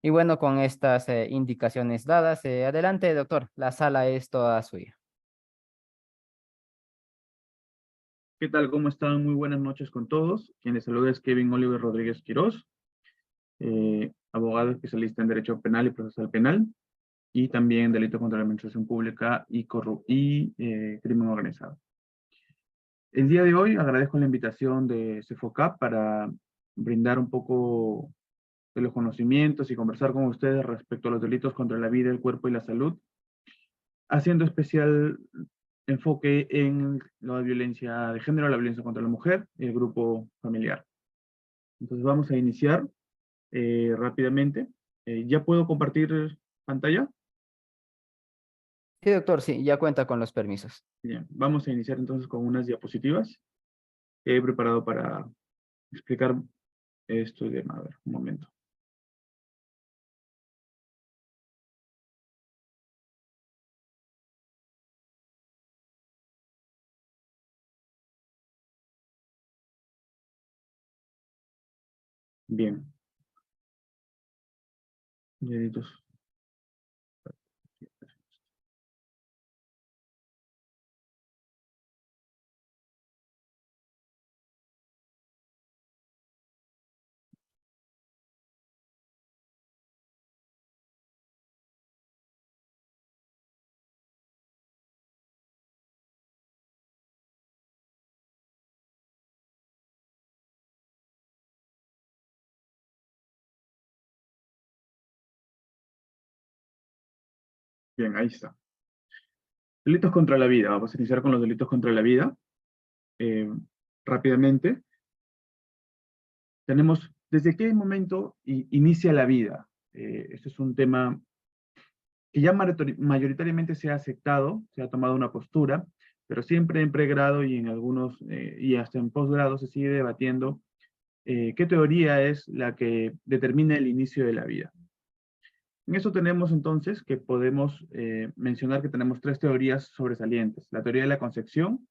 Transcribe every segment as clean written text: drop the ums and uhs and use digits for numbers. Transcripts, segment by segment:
Y bueno, con estas indicaciones dadas, adelante, doctor, la sala es toda suya. ¿Qué tal? ¿Cómo están? Muy buenas noches con todos. Quien les saluda es Kevin Oliver Rodríguez Quirós, abogado especialista en Derecho Penal y Procesal Penal, y también Delito contra la Administración Pública y Crimen Organizado. El día de hoy agradezco la invitación de CEFOCAP para brindar un poco de los conocimientos y conversar con ustedes respecto a los delitos contra la vida, el cuerpo y la salud, haciendo especial enfoque en la violencia de género, la violencia contra la mujer y el grupo familiar. Entonces vamos a iniciar rápidamente. ¿Ya puedo compartir pantalla? Sí, doctor, sí, ya cuenta con los permisos. Bien, vamos a iniciar entonces con unas diapositivas que he preparado para explicar esto y demás. A ver, un momento. Bien. Delitos. Bien, ahí está. Delitos contra la vida. Vamos a iniciar con los delitos contra la vida. Eh, Rápidamente. Tenemos, ¿desde qué momento inicia la vida? Este es un tema que ya mayoritariamente se ha aceptado, se ha tomado una postura, pero siempre en pregrado y en algunos, y hasta en posgrado se sigue debatiendo qué teoría es la que determina el inicio de la vida. En eso tenemos entonces que podemos mencionar que tenemos tres teorías sobresalientes. La teoría de la concepción,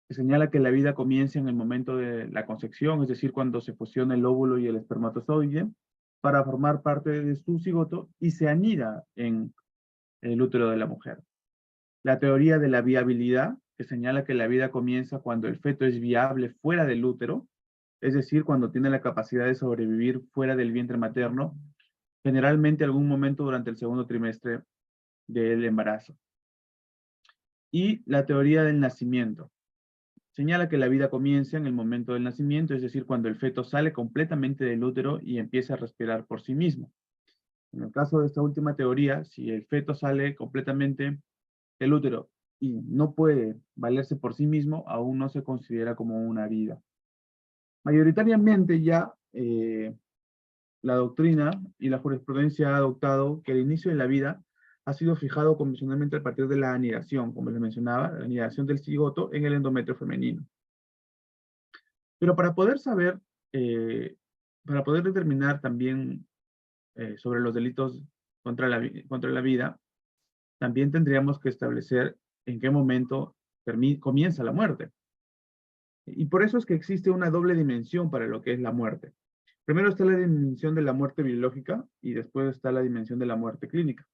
que señala que la vida comienza en el momento de la concepción, es decir, cuando se fusiona el óvulo y el espermatozoide para formar parte de su cigoto y se anida en el útero de la mujer. La teoría de la viabilidad, que señala que la vida comienza cuando el feto es viable fuera del útero, es decir, cuando tiene la capacidad de sobrevivir fuera del vientre materno, generalmente algún momento durante el segundo trimestre del embarazo. Y la teoría del nacimiento. Señala que la vida comienza en el momento del nacimiento, es decir, cuando el feto sale completamente del útero y empieza a respirar por sí mismo. En el caso de esta última teoría, si el feto sale completamente del útero y no puede valerse por sí mismo, aún no se considera como una vida. Mayoritariamente ya la doctrina y la jurisprudencia ha adoptado que el inicio de la vida ha sido fijado convencionalmente a partir de la anidación, como les mencionaba, la anidación del cigoto en el endometrio femenino. Pero para poder saber, eh, para poder determinar también sobre los delitos contra la vida, también tendríamos que establecer en qué momento comienza la muerte. Y por eso es que existe una doble dimensión para lo que es la muerte. Primero está la dimensión de la muerte biológica y después está la dimensión de la muerte clínica.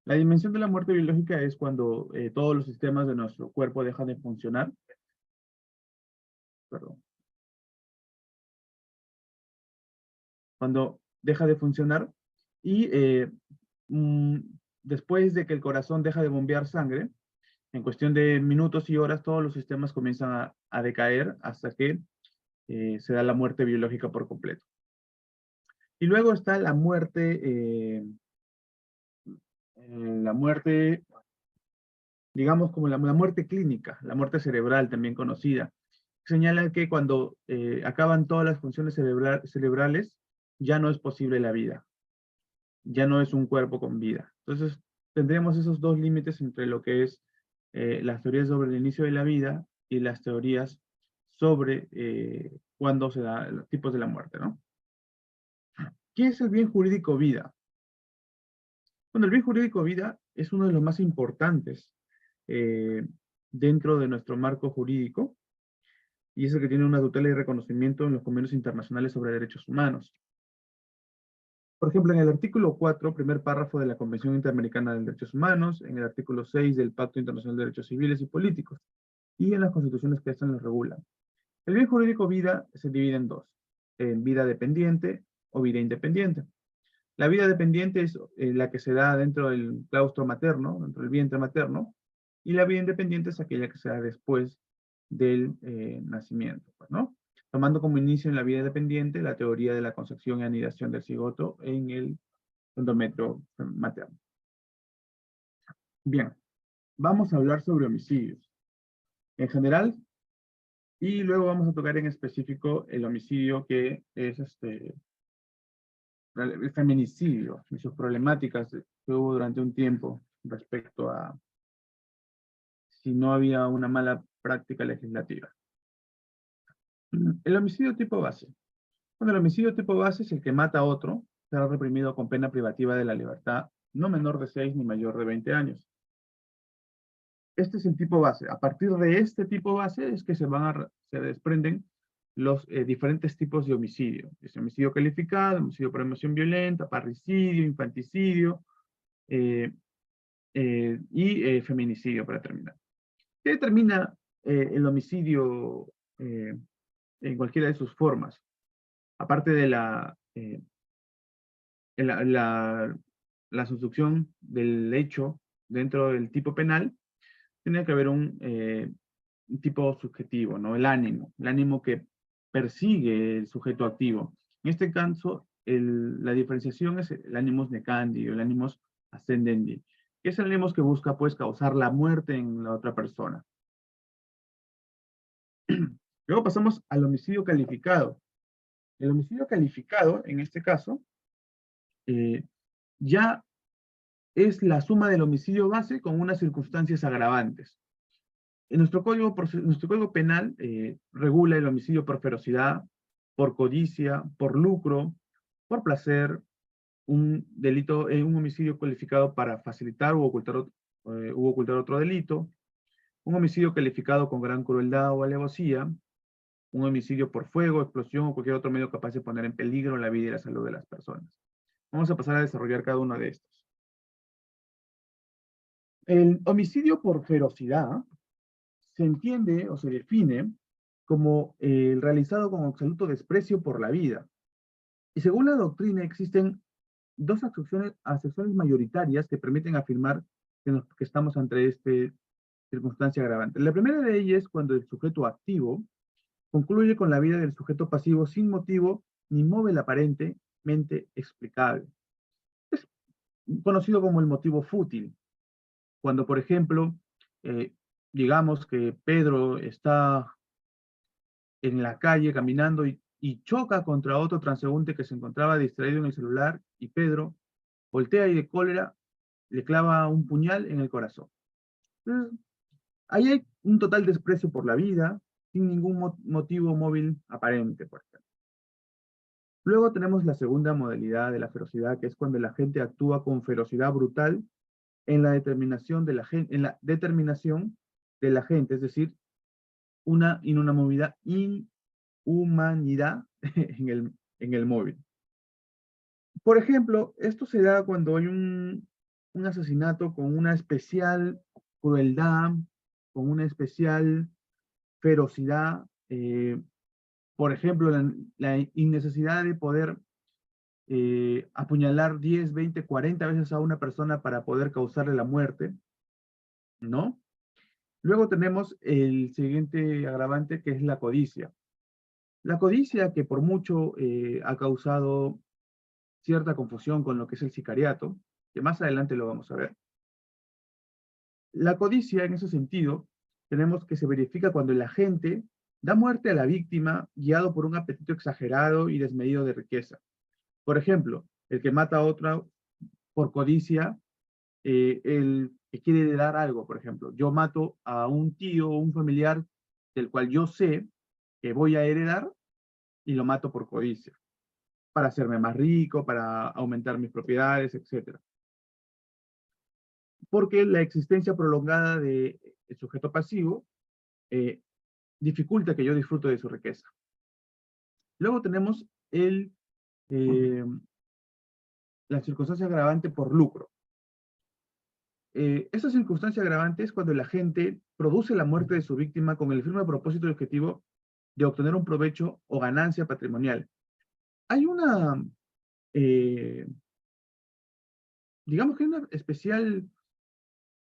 La dimensión de la muerte biológica es cuando todos los sistemas de nuestro cuerpo dejan de funcionar. Perdón. Cuando deja de funcionar y mm, después de que el corazón deja de bombear sangre, en cuestión de minutos y horas, todos los sistemas comienzan a decaer hasta que se da la muerte biológica por completo. Y luego está la muerte, digamos como la muerte clínica, la muerte cerebral también conocida. Señala que cuando acaban todas las funciones cerebrales, ya no es posible la vida, ya no es un cuerpo con vida. Entonces, tendremos esos dos límites entre lo que es las teorías sobre el inicio de la vida y las teorías sobre cuándo se da los tipos de la muerte, ¿no? ¿Qué es el bien jurídico vida? Bueno, el bien jurídico vida es uno de los más importantes eh, dentro de nuestro marco jurídico y es el que tiene una tutela y reconocimiento en los convenios internacionales sobre derechos humanos. Por ejemplo, en el artículo 4, primer párrafo de la Convención Interamericana de Derechos Humanos, en el artículo 6 del Pacto Internacional de Derechos Civiles y Políticos, y en las constituciones que estas los regulan. El bien jurídico vida se divide en dos, en vida dependiente o vida independiente. La vida dependiente es la que se da dentro del claustro materno, dentro del vientre materno, y la vida independiente es aquella que se da después del nacimiento, pues, ¿no? Tomando como inicio en la vida dependiente la teoría de la concepción y anidación del cigoto en el endometrio materno. Bien, vamos a hablar sobre homicidios en general y luego vamos a tocar en específico el homicidio que es el feminicidio y sus problemáticas que hubo durante un tiempo respecto a si no había una mala práctica legislativa. El homicidio tipo base. Bueno, el homicidio tipo base es el que mata a otro, será reprimido con pena privativa de la libertad, no menor de 6 ni mayor de 20 años. Este es el tipo base. A partir de este tipo base es que se desprenden los diferentes tipos de homicidio. Es homicidio calificado, homicidio por emoción violenta, parricidio, infanticidio y feminicidio para terminar. ¿Qué determina el homicidio en cualquiera de sus formas? Aparte de la sustitución del hecho dentro del tipo penal, tiene que haber un tipo subjetivo, ¿no? El ánimo que persigue el sujeto activo. En este caso, la diferenciación es el animus necandi, el animus ascendendi, que es el animus que busca, pues, causar la muerte en la otra persona. Luego pasamos al homicidio calificado. El homicidio calificado, en este caso, ya es la suma del homicidio base con unas circunstancias agravantes. En nuestro código penal regula el homicidio por ferocidad, por codicia, por lucro, por placer, un delito, un homicidio calificado para facilitar u ocultar otro delito, un homicidio calificado con gran crueldad o alevosía, un homicidio por fuego, explosión o cualquier otro medio capaz de poner en peligro la vida y la salud de las personas. Vamos a pasar a desarrollar cada uno de estos. El homicidio por ferocidad se entiende o se define como el realizado con absoluto desprecio por la vida. Y según la doctrina existen dos acepciones mayoritarias que permiten afirmar que estamos ante esta circunstancia agravante. La primera de ellas es cuando el sujeto activo concluye con la vida del sujeto pasivo sin motivo ni móvil aparentemente explicable. Es conocido como el motivo fútil. Cuando, por ejemplo, digamos que Pedro está en la calle caminando y choca contra otro transeúnte que se encontraba distraído en el celular y Pedro voltea y de cólera le clava un puñal en el corazón. Entonces, ahí hay un total desprecio por la vida, sin ningún motivo móvil aparente, por ejemplo. Luego tenemos la segunda modalidad de la ferocidad, que es cuando la gente actúa con ferocidad brutal en la determinación de la gente, es decir, una inhumanidad en el móvil. Por ejemplo, esto se da cuando hay un asesinato con una especial crueldad, con una especial ferocidad, por ejemplo, la innecesidad de poder apuñalar 10, 20, 40 veces a una persona para poder causarle la muerte, ¿no? Luego tenemos el siguiente agravante que es la codicia. La codicia que por mucho ha causado cierta confusión con lo que es el sicariato, que más adelante lo vamos a ver. La codicia, en ese sentido, tenemos que se verifica cuando el agente da muerte a la víctima guiado por un apetito exagerado y desmedido de riqueza. Por ejemplo, el que mata a otra por codicia, el que quiere dar algo, por ejemplo. Yo mato a un tío o un familiar del cual yo sé que voy a heredar y lo mato por codicia, para hacerme más rico, para aumentar mis propiedades, etc. Porque la existencia prolongada del sujeto pasivo dificulta que yo disfrute de su riqueza. Luego tenemos el la circunstancia agravante por lucro. Esta circunstancia agravante es cuando el agente produce la muerte de su víctima con el firme propósito y objetivo de obtener un provecho o ganancia patrimonial. Hay una, digamos que hay una especial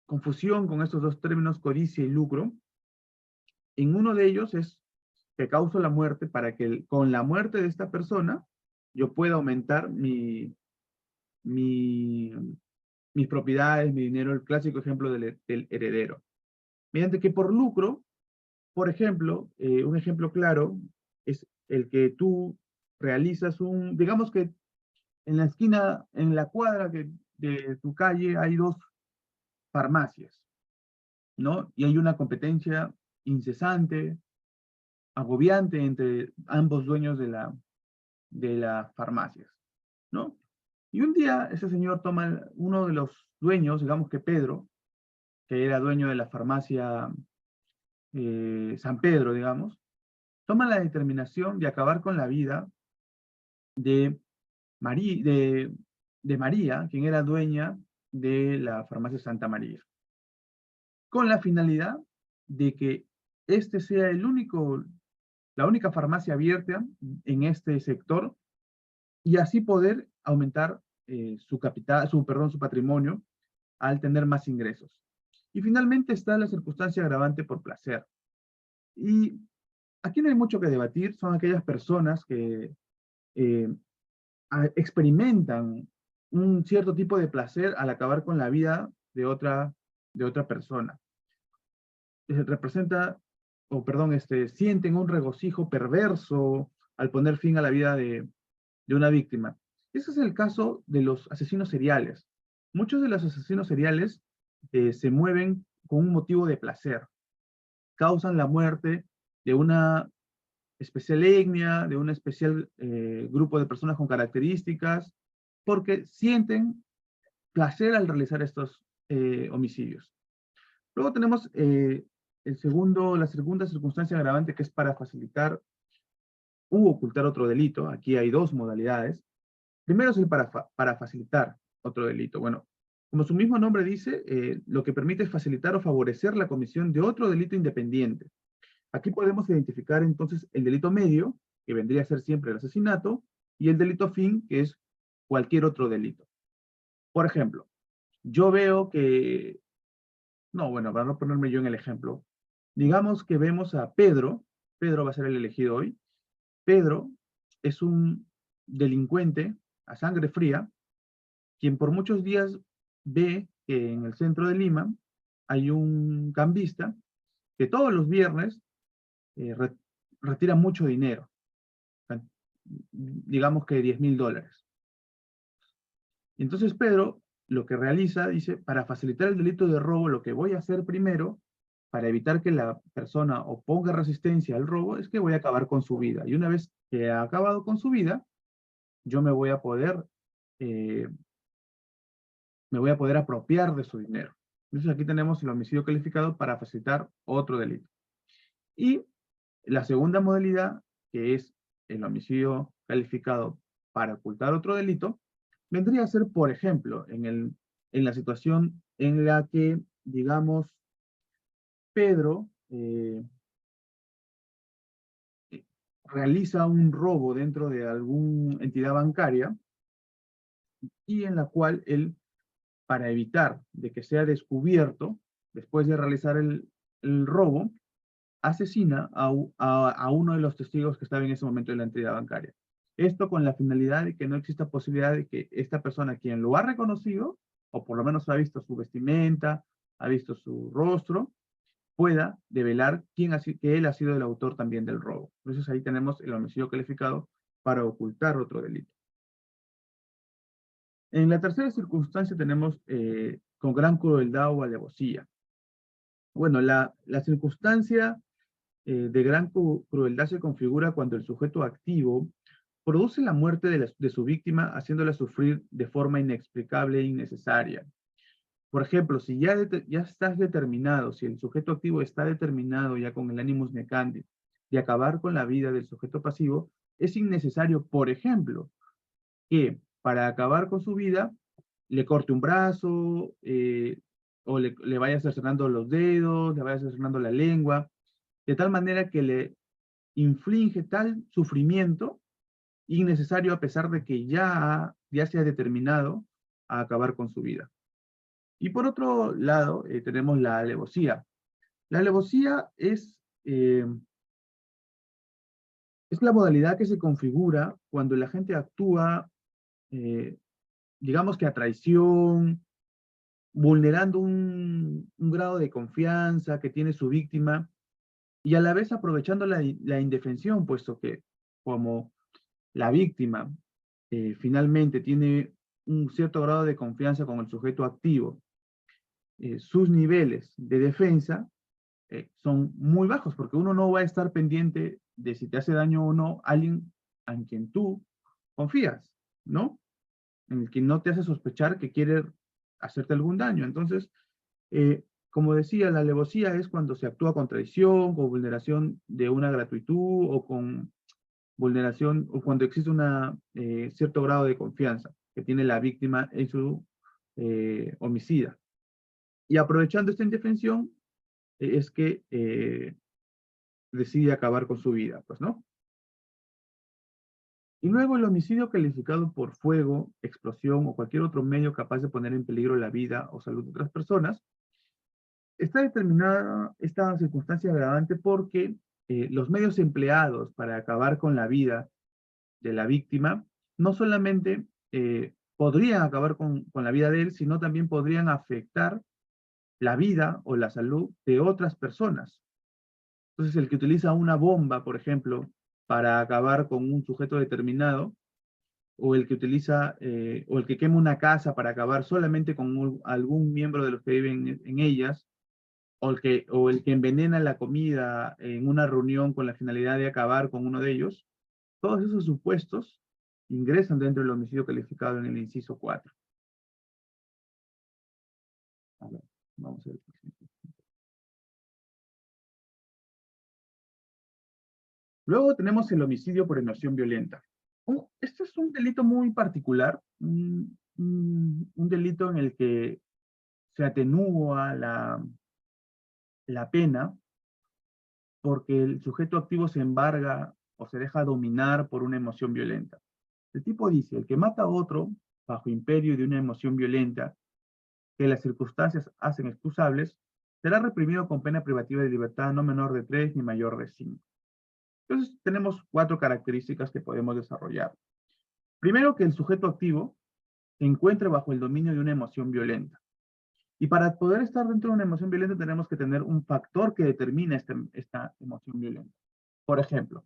confusión con estos dos términos, codicia y lucro. En uno de ellos es que causo la muerte para que con la muerte de esta persona yo pueda aumentar mis propiedades, mi dinero, el clásico ejemplo del heredero. Mediante que por lucro, por ejemplo, un ejemplo claro es el que tú realizas digamos que en la esquina, en la cuadra de tu calle hay dos farmacias, ¿no? Y hay una competencia incesante, agobiante entre ambos dueños de las farmacias, ¿no? Y un día ese señor toma, uno de los dueños, digamos que Pedro, que era dueño de la farmacia San Pedro, digamos, toma la determinación de acabar con la vida de, de María, quien era dueña de la farmacia Santa María, con la finalidad de que este sea la única farmacia abierta en este sector y así poder aumentar su capital, su patrimonio al tener más ingresos. Y finalmente está la circunstancia agravante por placer. Y aquí no hay mucho que debatir, son aquellas personas que experimentan un cierto tipo de placer al acabar con la vida de otra persona. Representa, o perdón, sienten un regocijo perverso al poner fin a la vida de una víctima. Ese es el caso de los asesinos seriales. Muchos de los asesinos seriales se mueven con un motivo de placer. Causan la muerte de una especial etnia, de un especial grupo de personas con características, porque sienten placer al realizar estos homicidios. Luego tenemos la segunda circunstancia agravante, que es para facilitar u ocultar otro delito. Aquí hay dos modalidades. Primero es el para facilitar otro delito. Bueno, como su mismo nombre dice, lo que permite es facilitar o favorecer la comisión de otro delito independiente. Aquí podemos identificar entonces el delito medio, que vendría a ser siempre el asesinato, y el delito fin, que es cualquier otro delito. Por ejemplo, yo veo que, no, bueno, para no ponerme yo en el ejemplo, digamos que vemos a Pedro va a ser el elegido hoy. Pedro es un delincuente a sangre fría, quien por muchos días ve que en el centro de Lima hay un cambista que todos los viernes retira mucho dinero, digamos que $10,000. Entonces Pedro lo que realiza, dice, para facilitar el delito de robo, lo que voy a hacer primero, para evitar que la persona oponga resistencia al robo, es que voy a acabar con su vida. Y una vez que ha acabado con su vida, yo me voy a poder apropiar de su dinero. Entonces aquí tenemos el homicidio calificado para facilitar otro delito. Y la segunda modalidad, que es el homicidio calificado para ocultar otro delito, vendría a ser, por ejemplo, en la situación en la que, digamos, Pedro realiza un robo dentro de alguna entidad bancaria y en la cual él, para evitar de que sea descubierto, después de realizar el robo, asesina a uno de los testigos que estaba en ese momento en la entidad bancaria. Esto con la finalidad de que no exista posibilidad de que esta persona, quien lo ha reconocido, o por lo menos ha visto su vestimenta, ha visto su rostro, pueda develar que él ha sido el autor también del robo. Entonces ahí tenemos el homicidio calificado para ocultar otro delito. En la tercera circunstancia tenemos con gran crueldad o alevosía. Bueno, la circunstancia de gran crueldad se configura cuando el sujeto activo produce la muerte de su víctima haciéndola sufrir de forma inexplicable e innecesaria. Por ejemplo, si ya estás determinado, si el sujeto activo está determinado ya con el animus necandi de acabar con la vida del sujeto pasivo, es innecesario, por ejemplo, que para acabar con su vida, le corte un brazo, o le vaya cercenando los dedos, le vaya cercenando la lengua, de tal manera que le inflige tal sufrimiento innecesario a pesar de que ya se ha determinado a acabar con su vida. Y por otro lado, tenemos la alevosía. La alevosía es la modalidad que se configura cuando la gente actúa, eh, digamos que a traición, vulnerando un grado de confianza que tiene su víctima y a la vez aprovechando la indefensión, puesto que como la víctima finalmente tiene un cierto grado de confianza con el sujeto activo, sus niveles de defensa son muy bajos, porque uno no va a estar pendiente de si te hace daño o no alguien en quien tú confías, ¿no? En el que no te hace sospechar que quiere hacerte algún daño. Entonces, como decía, la alevosía es cuando se actúa con traición, con vulneración de una gratitud o con vulneración, o cuando existe un cierto grado de confianza que tiene la víctima en su homicida. Y aprovechando esta indefensión, es que decide acabar con su vida, pues, ¿no? Y luego el homicidio calificado por fuego, explosión o cualquier otro medio capaz de poner en peligro la vida o salud de otras personas, está determinada esta circunstancia agravante porque los medios empleados para acabar con la vida de la víctima no solamente podrían acabar con la vida de él, sino también podrían afectar la vida o la salud de otras personas. Entonces, el que utiliza una bomba, por ejemplo, para acabar con un sujeto determinado, o el que utiliza, o el que quema una casa para acabar solamente con algún miembro de los que viven en ellas, o el que envenena la comida en una reunión con la finalidad de acabar con uno de ellos, todos esos supuestos ingresan dentro del homicidio calificado en el inciso 4. A ver, vamos a ver. Luego tenemos el homicidio por emoción violenta. Este es un delito muy particular, un delito en el que se atenúa la pena porque el sujeto activo se embarga o se deja dominar por una emoción violenta. El tipo dice, el que mata a otro bajo imperio de una emoción violenta que las circunstancias hacen excusables, será reprimido con pena privativa de libertad no menor de 3 ni mayor de 5. Entonces tenemos 4 características que podemos desarrollar. Primero, que el sujeto activo se encuentre bajo el dominio de una emoción violenta. Y para poder estar dentro de una emoción violenta tenemos que tener un factor que determina esta emoción violenta. Por ejemplo,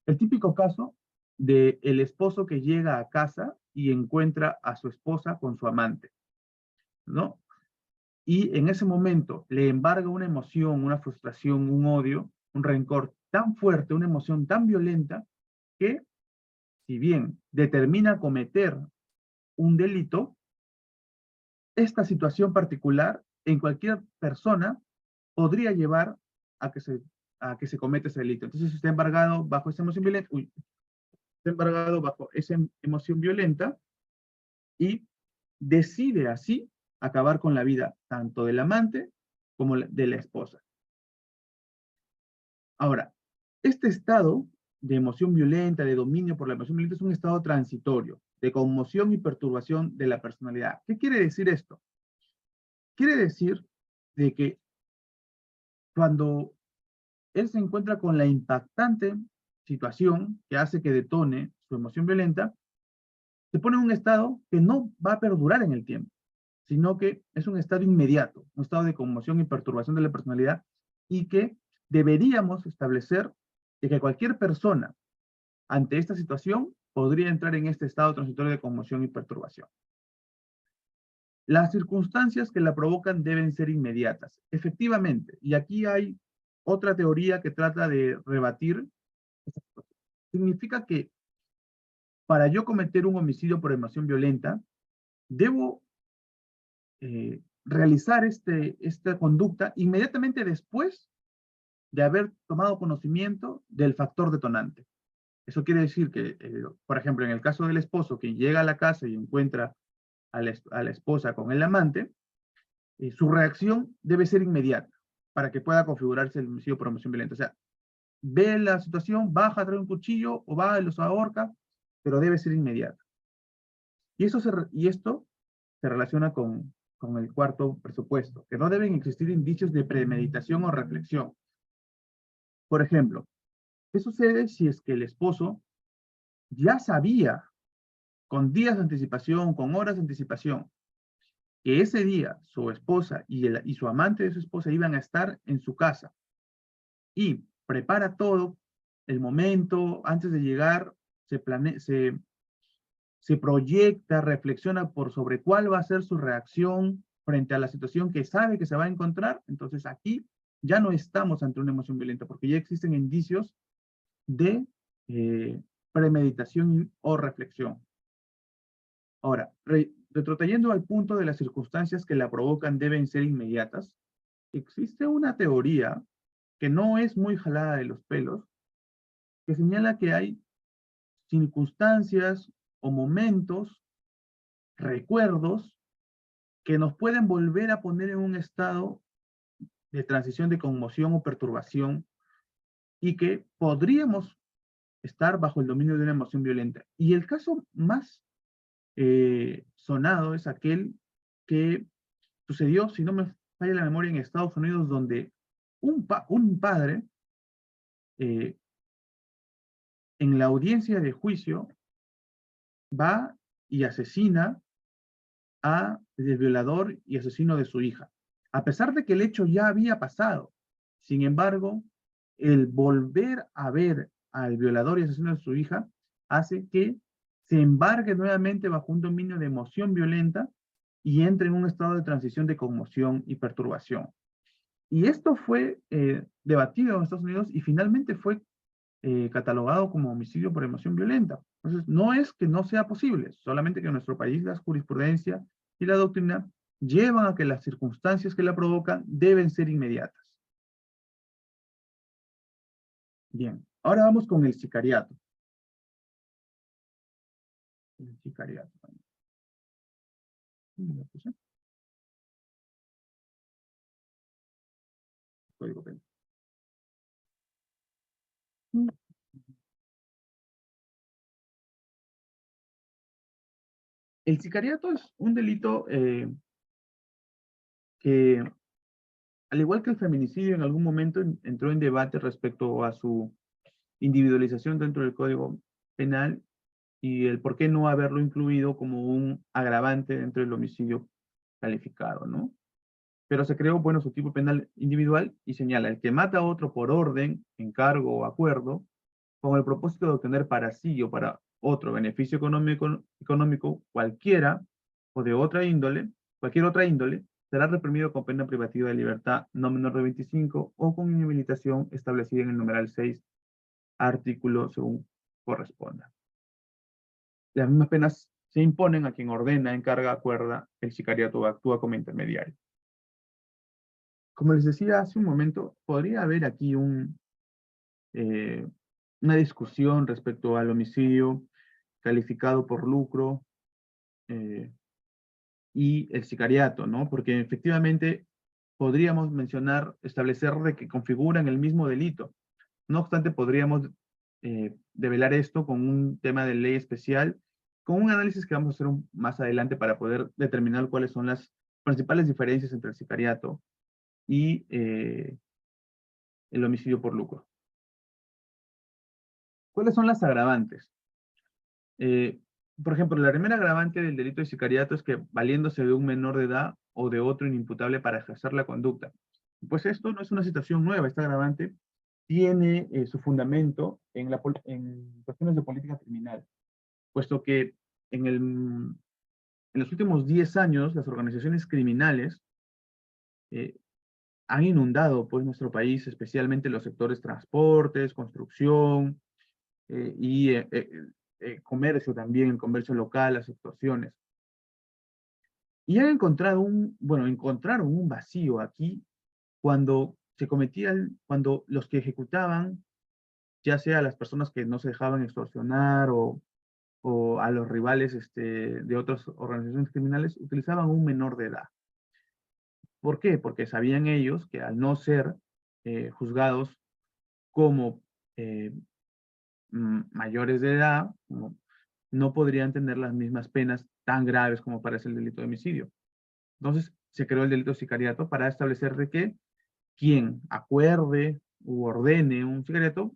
el típico caso de el esposo que llega a casa y encuentra a su esposa con su amante, ¿no? Y en ese momento le embarga una emoción, una frustración, un odio, un rencor tan fuerte, una emoción tan violenta, que si bien determina cometer un delito, esta situación particular en cualquier persona podría llevar a que se cometa ese delito. Entonces está embargado bajo esa emoción violenta, está embargado bajo esa emoción violenta y decide así acabar con la vida tanto del amante como de la esposa. Ahora, este estado de emoción violenta, de dominio por la emoción violenta, es un estado transitorio, de conmoción y perturbación de la personalidad. ¿Qué quiere decir esto? Quiere decir de que cuando él se encuentra con la impactante situación que hace que detone su emoción violenta, se pone en un estado que no va a perdurar en el tiempo, sino que es un estado inmediato, un estado de conmoción y perturbación de la personalidad, y que deberíamos establecer de que cualquier persona ante esta situación podría entrar en este estado transitorio de conmoción y perturbación. Las circunstancias que la provocan deben ser inmediatas, efectivamente, y aquí hay otra teoría que trata de rebatir. Significa que para yo cometer un homicidio por emoción violenta, debo realizar esta conducta inmediatamente después de haber tomado conocimiento del factor detonante. Eso quiere decir que, por ejemplo, en el caso del esposo que llega a la casa y encuentra a la esposa con el amante, su reacción debe ser inmediata para que pueda configurarse el homicidio por omisión violenta. O sea, ve la situación, baja, trae un cuchillo o va y los ahorca, pero debe ser inmediata. Y esto se relaciona con el cuarto presupuesto, que no deben existir indicios de premeditación o reflexión. Por ejemplo, ¿qué sucede si es que el esposo ya sabía con días de anticipación, con horas de anticipación, que ese día su esposa y su amante de su esposa iban a estar en su casa y prepara todo, el momento, antes de llegar, se proyecta, reflexiona sobre cuál va a ser su reacción frente a la situación que sabe que se va a encontrar? Entonces aquí ya no estamos ante una emoción violenta porque ya existen indicios de premeditación o reflexión. Ahora, retrotrayendo al punto de las circunstancias que la provocan deben ser inmediatas, existe una teoría que no es muy jalada de los pelos, que señala que hay circunstancias o momentos, recuerdos, que nos pueden volver a poner en un estado de transición de conmoción o perturbación y que podríamos estar bajo el dominio de una emoción violenta. Y el caso más sonado es aquel que sucedió, si no me falla la memoria, en Estados Unidos, donde un padre eh, en la audiencia de juicio va y asesina a el violador y asesino de su hija, a pesar de que el hecho ya había pasado. Sin embargo, el volver a ver al violador y asesino de su hija hace que se embargue nuevamente bajo un dominio de emoción violenta y entre en un estado de transición de conmoción y perturbación. Y esto fue debatido en Estados Unidos y finalmente fue catalogado como homicidio por emoción violenta. Entonces, no es que no sea posible, solamente que en nuestro país la jurisprudencia y la doctrina llevan a que las circunstancias que la provocan deben ser inmediatas. Bien, ahora vamos con el sicariato. El sicariato. Código penal. El sicariato es un delito que, al igual que el feminicidio, en algún momento entró en debate respecto a su individualización dentro del Código Penal y el por qué no haberlo incluido como un agravante dentro del homicidio calificado, ¿no? Pero se creó, bueno, su tipo penal individual y señala: el que mata a otro por orden, encargo o acuerdo, con el propósito de obtener para sí o para otro beneficio económico cualquiera o de otra índole, cualquier otra índole, será reprimido con pena privativa de libertad no menor de 25 o con inhabilitación establecida en el numeral 6, artículo según corresponda. Las mismas penas se imponen a quien ordena, encarga, acuerda el sicariato o actúa como intermediario. Como les decía hace un momento, podría haber aquí una discusión respecto al homicidio calificado por lucro y el sicariato, ¿no? Porque efectivamente podríamos establecer de que configuran el mismo delito. No obstante, podríamos develar esto con un tema de ley especial, con un análisis que vamos a hacer más adelante para poder determinar cuáles son las principales diferencias entre el sicariato y el homicidio por lucro. ¿Cuáles son las agravantes? Eh, por ejemplo, la primera agravante del delito de sicariato es que valiéndose de un menor de edad o de otro inimputable para ejercer la conducta. Pues esto no es una situación nueva, esta agravante tiene su fundamento en cuestiones de política criminal, puesto que en los últimos 10 años las organizaciones criminales han inundado pues, nuestro país, especialmente los sectores transportes, construcción y comercio también, el comercio local, las extorsiones. Y han encontrado encontraron un vacío aquí cuando cuando los que ejecutaban ya sea a las personas que no se dejaban extorsionar o a los rivales de otras organizaciones criminales, utilizaban un menor de edad. ¿Por qué? Porque sabían ellos que al no ser juzgados como eh, mayores de edad, no podrían tener las mismas penas tan graves como para el delito de homicidio. Entonces, se creó el delito de sicariato para establecer de que quien acuerde u ordene un sicariato,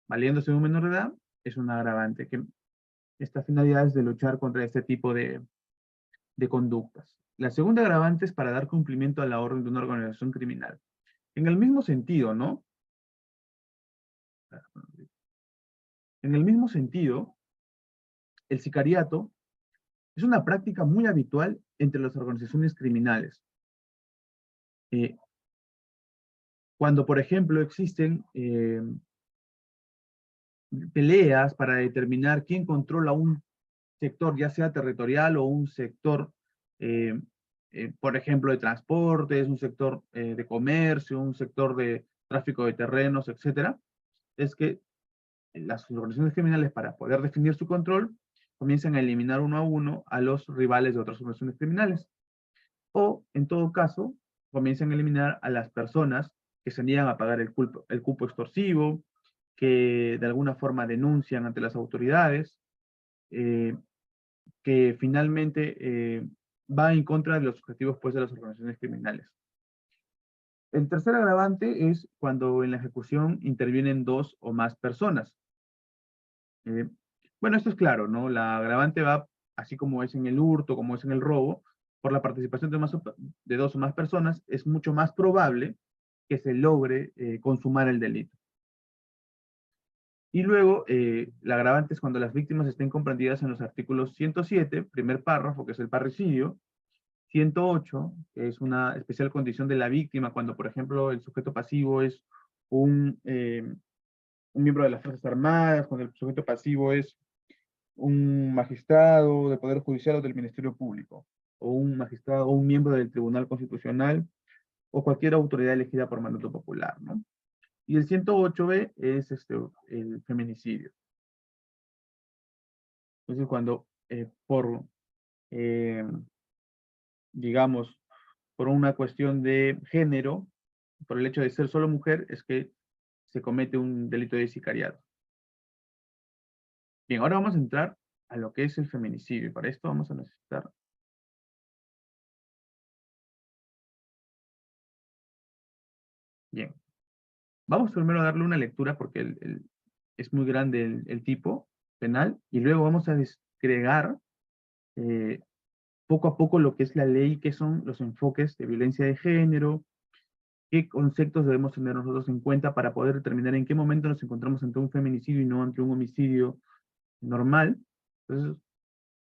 valiéndose de un menor de edad, es un agravante, que esta finalidad es de luchar contra este tipo de conductas. La segunda agravante es para dar cumplimiento a la orden de una organización criminal. En el mismo sentido, ¿no? En el mismo sentido, el sicariato es una práctica muy habitual entre las organizaciones criminales. Eh, Cuando, por ejemplo, existen peleas para determinar quién controla un sector, ya sea territorial o un sector, eh, por ejemplo, de transportes, un sector de comercio, un sector de tráfico de terrenos, etcétera, es que las organizaciones criminales, para poder definir su control, comienzan a eliminar uno a uno a los rivales de otras organizaciones criminales. O, en todo caso, comienzan a eliminar a las personas que se niegan a pagar el cupo extorsivo, que de alguna forma denuncian ante las autoridades, eh, que finalmente va en contra de los objetivos pues, de las organizaciones criminales. El tercer agravante es cuando en la ejecución intervienen dos o más personas. Eh, bueno, esto es claro, ¿no? La agravante va, así como es en el hurto, como es en el robo, por la participación de dos o más personas, es mucho más probable que se logre consumar el delito. Y luego, la agravante es cuando las víctimas estén comprendidas en los artículos 107, primer párrafo, que es el parricidio, 108, que es una especial condición de la víctima, cuando, por ejemplo, el sujeto pasivo es un miembro de las Fuerzas Armadas, cuando el sujeto pasivo es un magistrado del Poder Judicial o del Ministerio Público, o un magistrado o un miembro del Tribunal Constitucional, o cualquier autoridad elegida por mandato popular, ¿no? Y el 108b es el feminicidio. Entonces, cuando eh, digamos, por una cuestión de género, por el hecho de ser solo mujer, es que se comete un delito de sicariato. Bien, ahora vamos a entrar a lo que es el feminicidio, y para esto vamos a necesitar. Bien, vamos primero a darle una lectura porque es muy grande el tipo penal, y luego vamos a desgregar eh, poco a poco lo que es la ley, qué son los enfoques de violencia de género, qué conceptos debemos tener nosotros en cuenta para poder determinar en qué momento nos encontramos ante un feminicidio y no ante un homicidio normal. Entonces,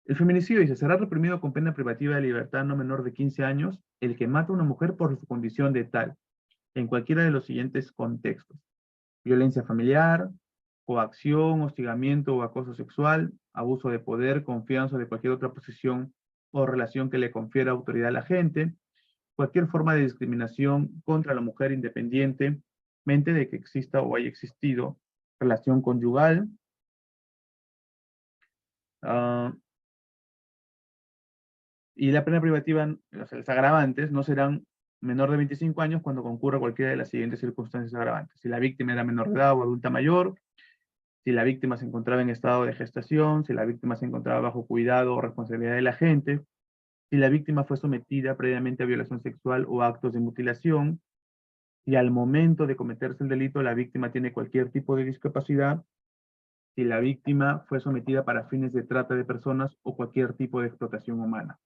el feminicidio dice, será reprimido con pena privativa de libertad no menor de 15 años el que mata a una mujer por su condición de tal, en cualquiera de los siguientes contextos: violencia familiar, coacción, hostigamiento o acoso sexual, abuso de poder, confianza de cualquier otra posición o relación que le confiera autoridad a la gente, cualquier forma de discriminación contra la mujer independientemente de que exista o haya existido relación conyugal. Uh, y la pena privativa, o sea, los agravantes, no serán menor de 25 años cuando concurra cualquiera de las siguientes circunstancias agravantes. Si la víctima era menor de edad o adulta mayor, si la víctima se encontraba en estado de gestación, si la víctima se encontraba bajo cuidado o responsabilidad del agente, si la víctima fue sometida previamente a violación sexual o actos de mutilación, si al momento de cometerse el delito la víctima tiene cualquier tipo de discapacidad, si la víctima fue sometida para fines de trata de personas o cualquier tipo de explotación humana.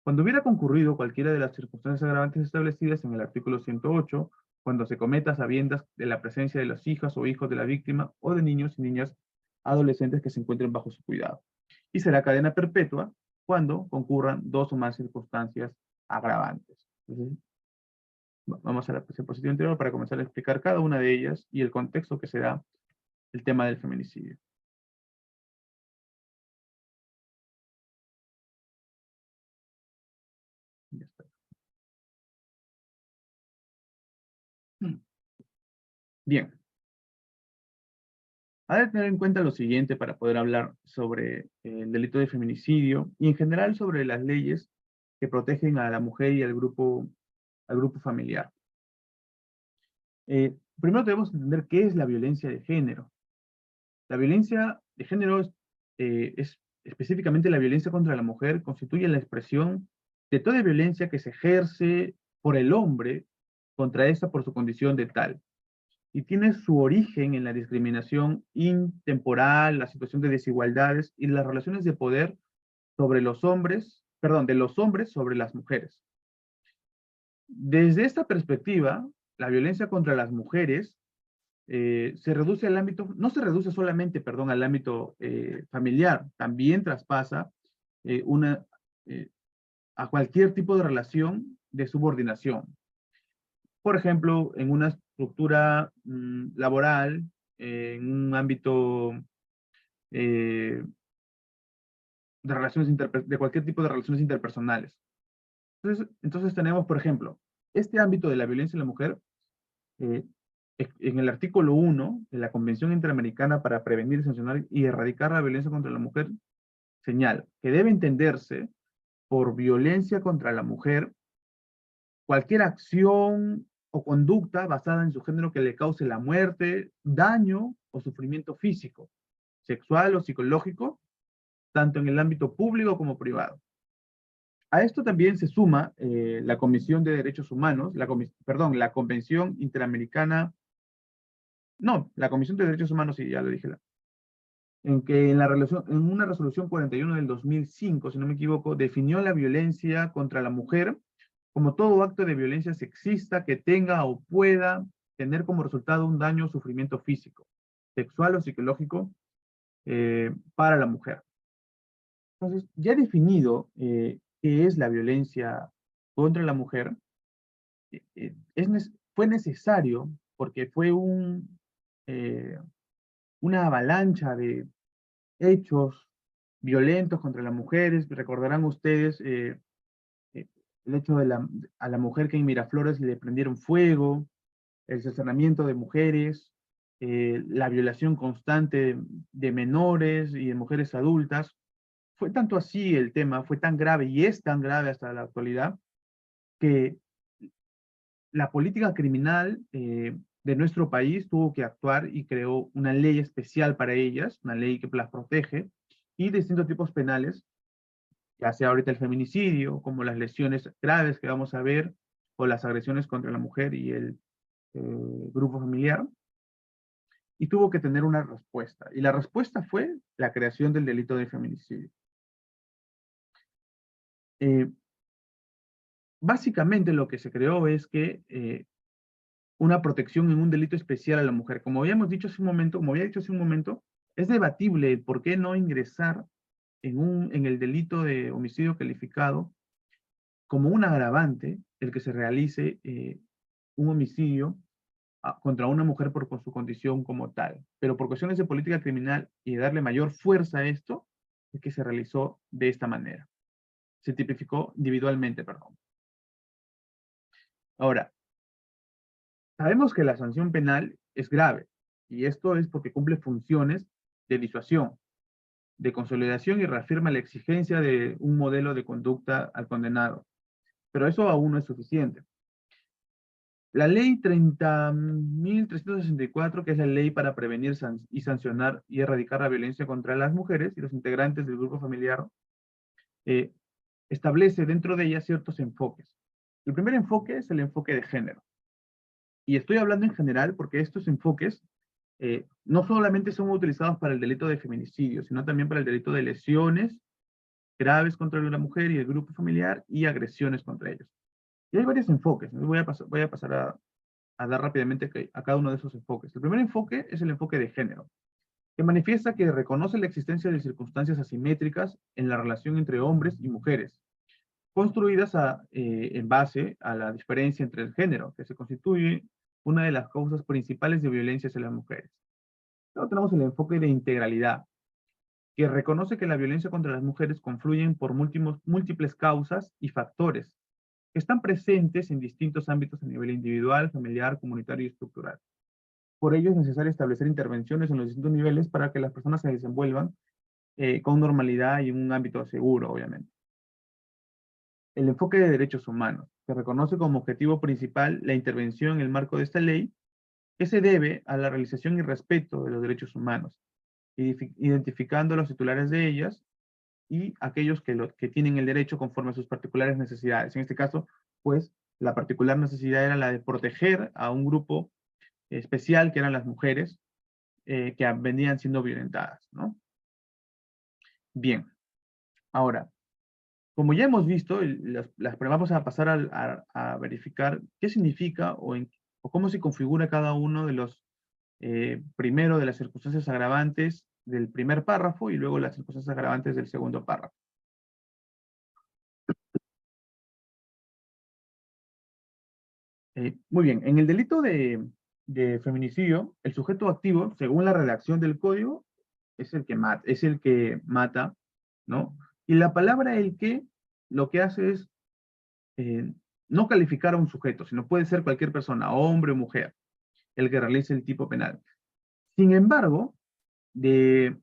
Cuando hubiera concurrido cualquiera de las circunstancias agravantes establecidas en el artículo 108, cuando se cometa a sabiendas de la presencia de las hijas o hijos de la víctima o de niños y niñas adolescentes que se encuentren bajo su cuidado. Y será cadena perpetua cuando concurran dos o más circunstancias agravantes. Entonces, vamos a la diapositiva anterior para comenzar a explicar cada una de ellas y el contexto que se da el tema del feminicidio. Ya está. Bien. Ha de tener en cuenta lo siguiente para poder hablar sobre el delito de feminicidio y en general sobre las leyes que protegen a la mujer y al grupo familiar. Primero debemos entender qué es la violencia de género. La violencia de género es específicamente la violencia contra la mujer, constituye la expresión de toda violencia que se ejerce por el hombre contra esta por su condición de tal. Y tiene su origen en la discriminación intemporal, la situación de desigualdades y las relaciones de poder sobre los hombres, perdón, de los hombres sobre las mujeres. Desde esta perspectiva, la violencia contra las mujeres se reduce al ámbito, no se reduce solamente, perdón, al ámbito familiar, también traspasa eh, una, eh, a cualquier tipo de relación de subordinación. Por ejemplo, en una estructura laboral, en un ámbito eh, de relaciones de cualquier tipo de relaciones interpersonales. Entonces tenemos, por ejemplo, este ámbito de la violencia en la mujer, eh, en el artículo 1 de la Convención Interamericana para Prevenir, Sancionar y Erradicar la Violencia contra la Mujer, señala que debe entenderse por violencia contra la mujer cualquier acción o conducta basada en su género que le cause la muerte, daño o sufrimiento físico, sexual o psicológico, tanto en el ámbito público como privado. A esto también se suma la Comisión de Derechos Humanos, perdón, la Convención Interamericana, no, la Comisión de Derechos Humanos, sí, ya lo dije, en que en una resolución 41 del 2005, si no me equivoco, definió la violencia contra la mujer como todo acto de violencia sexista que tenga o pueda tener como resultado un daño o sufrimiento físico, sexual o psicológico para la mujer. Entonces, ya definido qué es la violencia contra la mujer, fue necesario, porque fue una avalancha de hechos violentos contra las mujeres. Recordarán ustedes eh, el hecho a la mujer que en Miraflores le prendieron fuego, el cercenamiento de mujeres, la violación constante de menores y de mujeres adultas. Fue tanto así el tema, fue tan grave y es tan grave hasta la actualidad, que la política criminal de nuestro país tuvo que actuar y creó una ley especial para ellas, una ley que las protege, y distintos tipos penales, ya sea ahorita el feminicidio, como las lesiones graves que vamos a ver, o las agresiones contra la mujer y el grupo familiar, y tuvo que tener una respuesta. Y la respuesta fue la creación del delito de feminicidio. Eh, Básicamente lo que se creó es que una protección en un delito especial a la mujer. Como habíamos dicho hace un momento, como había dicho hace un momento, es debatible por qué no ingresar en el delito de homicidio calificado como un agravante el que se realice un homicidio contra una mujer por su condición como tal. Pero por cuestiones de política criminal y de darle mayor fuerza a esto, es que se realizó de esta manera. Se tipificó individualmente, perdón. Ahora, sabemos que la sanción penal es grave, y esto es porque cumple funciones de disuasión, de consolidación y reafirma la exigencia de un modelo de conducta al condenado. Pero eso aún no es suficiente. La ley 30.364, que es la ley para prevenir y sancionar y erradicar la violencia contra las mujeres y los integrantes del grupo familiar, eh, establece dentro de ella ciertos enfoques. El primer enfoque es el enfoque de género. Y estoy hablando en general porque estos enfoques no solamente son utilizados para el delito de feminicidio, sino también para el delito de lesiones graves contra la mujer y el grupo familiar y agresiones contra ellos. Y hay varios enfoques. Voy a pasar a dar rápidamente a cada uno de esos enfoques. El primer enfoque es el enfoque de género, que manifiesta que reconoce la existencia de circunstancias asimétricas en la relación entre hombres y mujeres, construidas en base a la diferencia entre el género, que se constituye una de las causas principales de violencia hacia las mujeres. Luego tenemos el enfoque de integralidad, que reconoce que la violencia contra las mujeres confluyen por múltiples causas y factores que están presentes en distintos ámbitos a nivel individual, familiar, comunitario y estructural. Por ello es necesario establecer intervenciones en los distintos niveles para que las personas se desenvuelvan con normalidad y en un ámbito seguro, obviamente. El enfoque de derechos humanos, que reconoce como objetivo principal la intervención en el marco de esta ley, que se debe a la realización y respeto de los derechos humanos, identificando a los titulares de ellas y aquellos que tienen el derecho conforme a sus particulares necesidades. En este caso, pues, la particular necesidad era la de proteger a un grupo especial, que eran las mujeres, que venían siendo violentadas, ¿no? Bien, ahora, como ya hemos visto, vamos a pasar a verificar qué significa o cómo se configura cada uno de los, primero de las circunstancias agravantes del primer párrafo y luego las circunstancias agravantes del segundo párrafo. Muy bien, en el delito de feminicidio, el sujeto activo, según la redacción del código, es el que mata, ¿no? Y la palabra el que lo que hace es eh, no calificar a un sujeto, sino puede ser cualquier persona, hombre o mujer, el que realice el tipo penal. Sin embargo, de,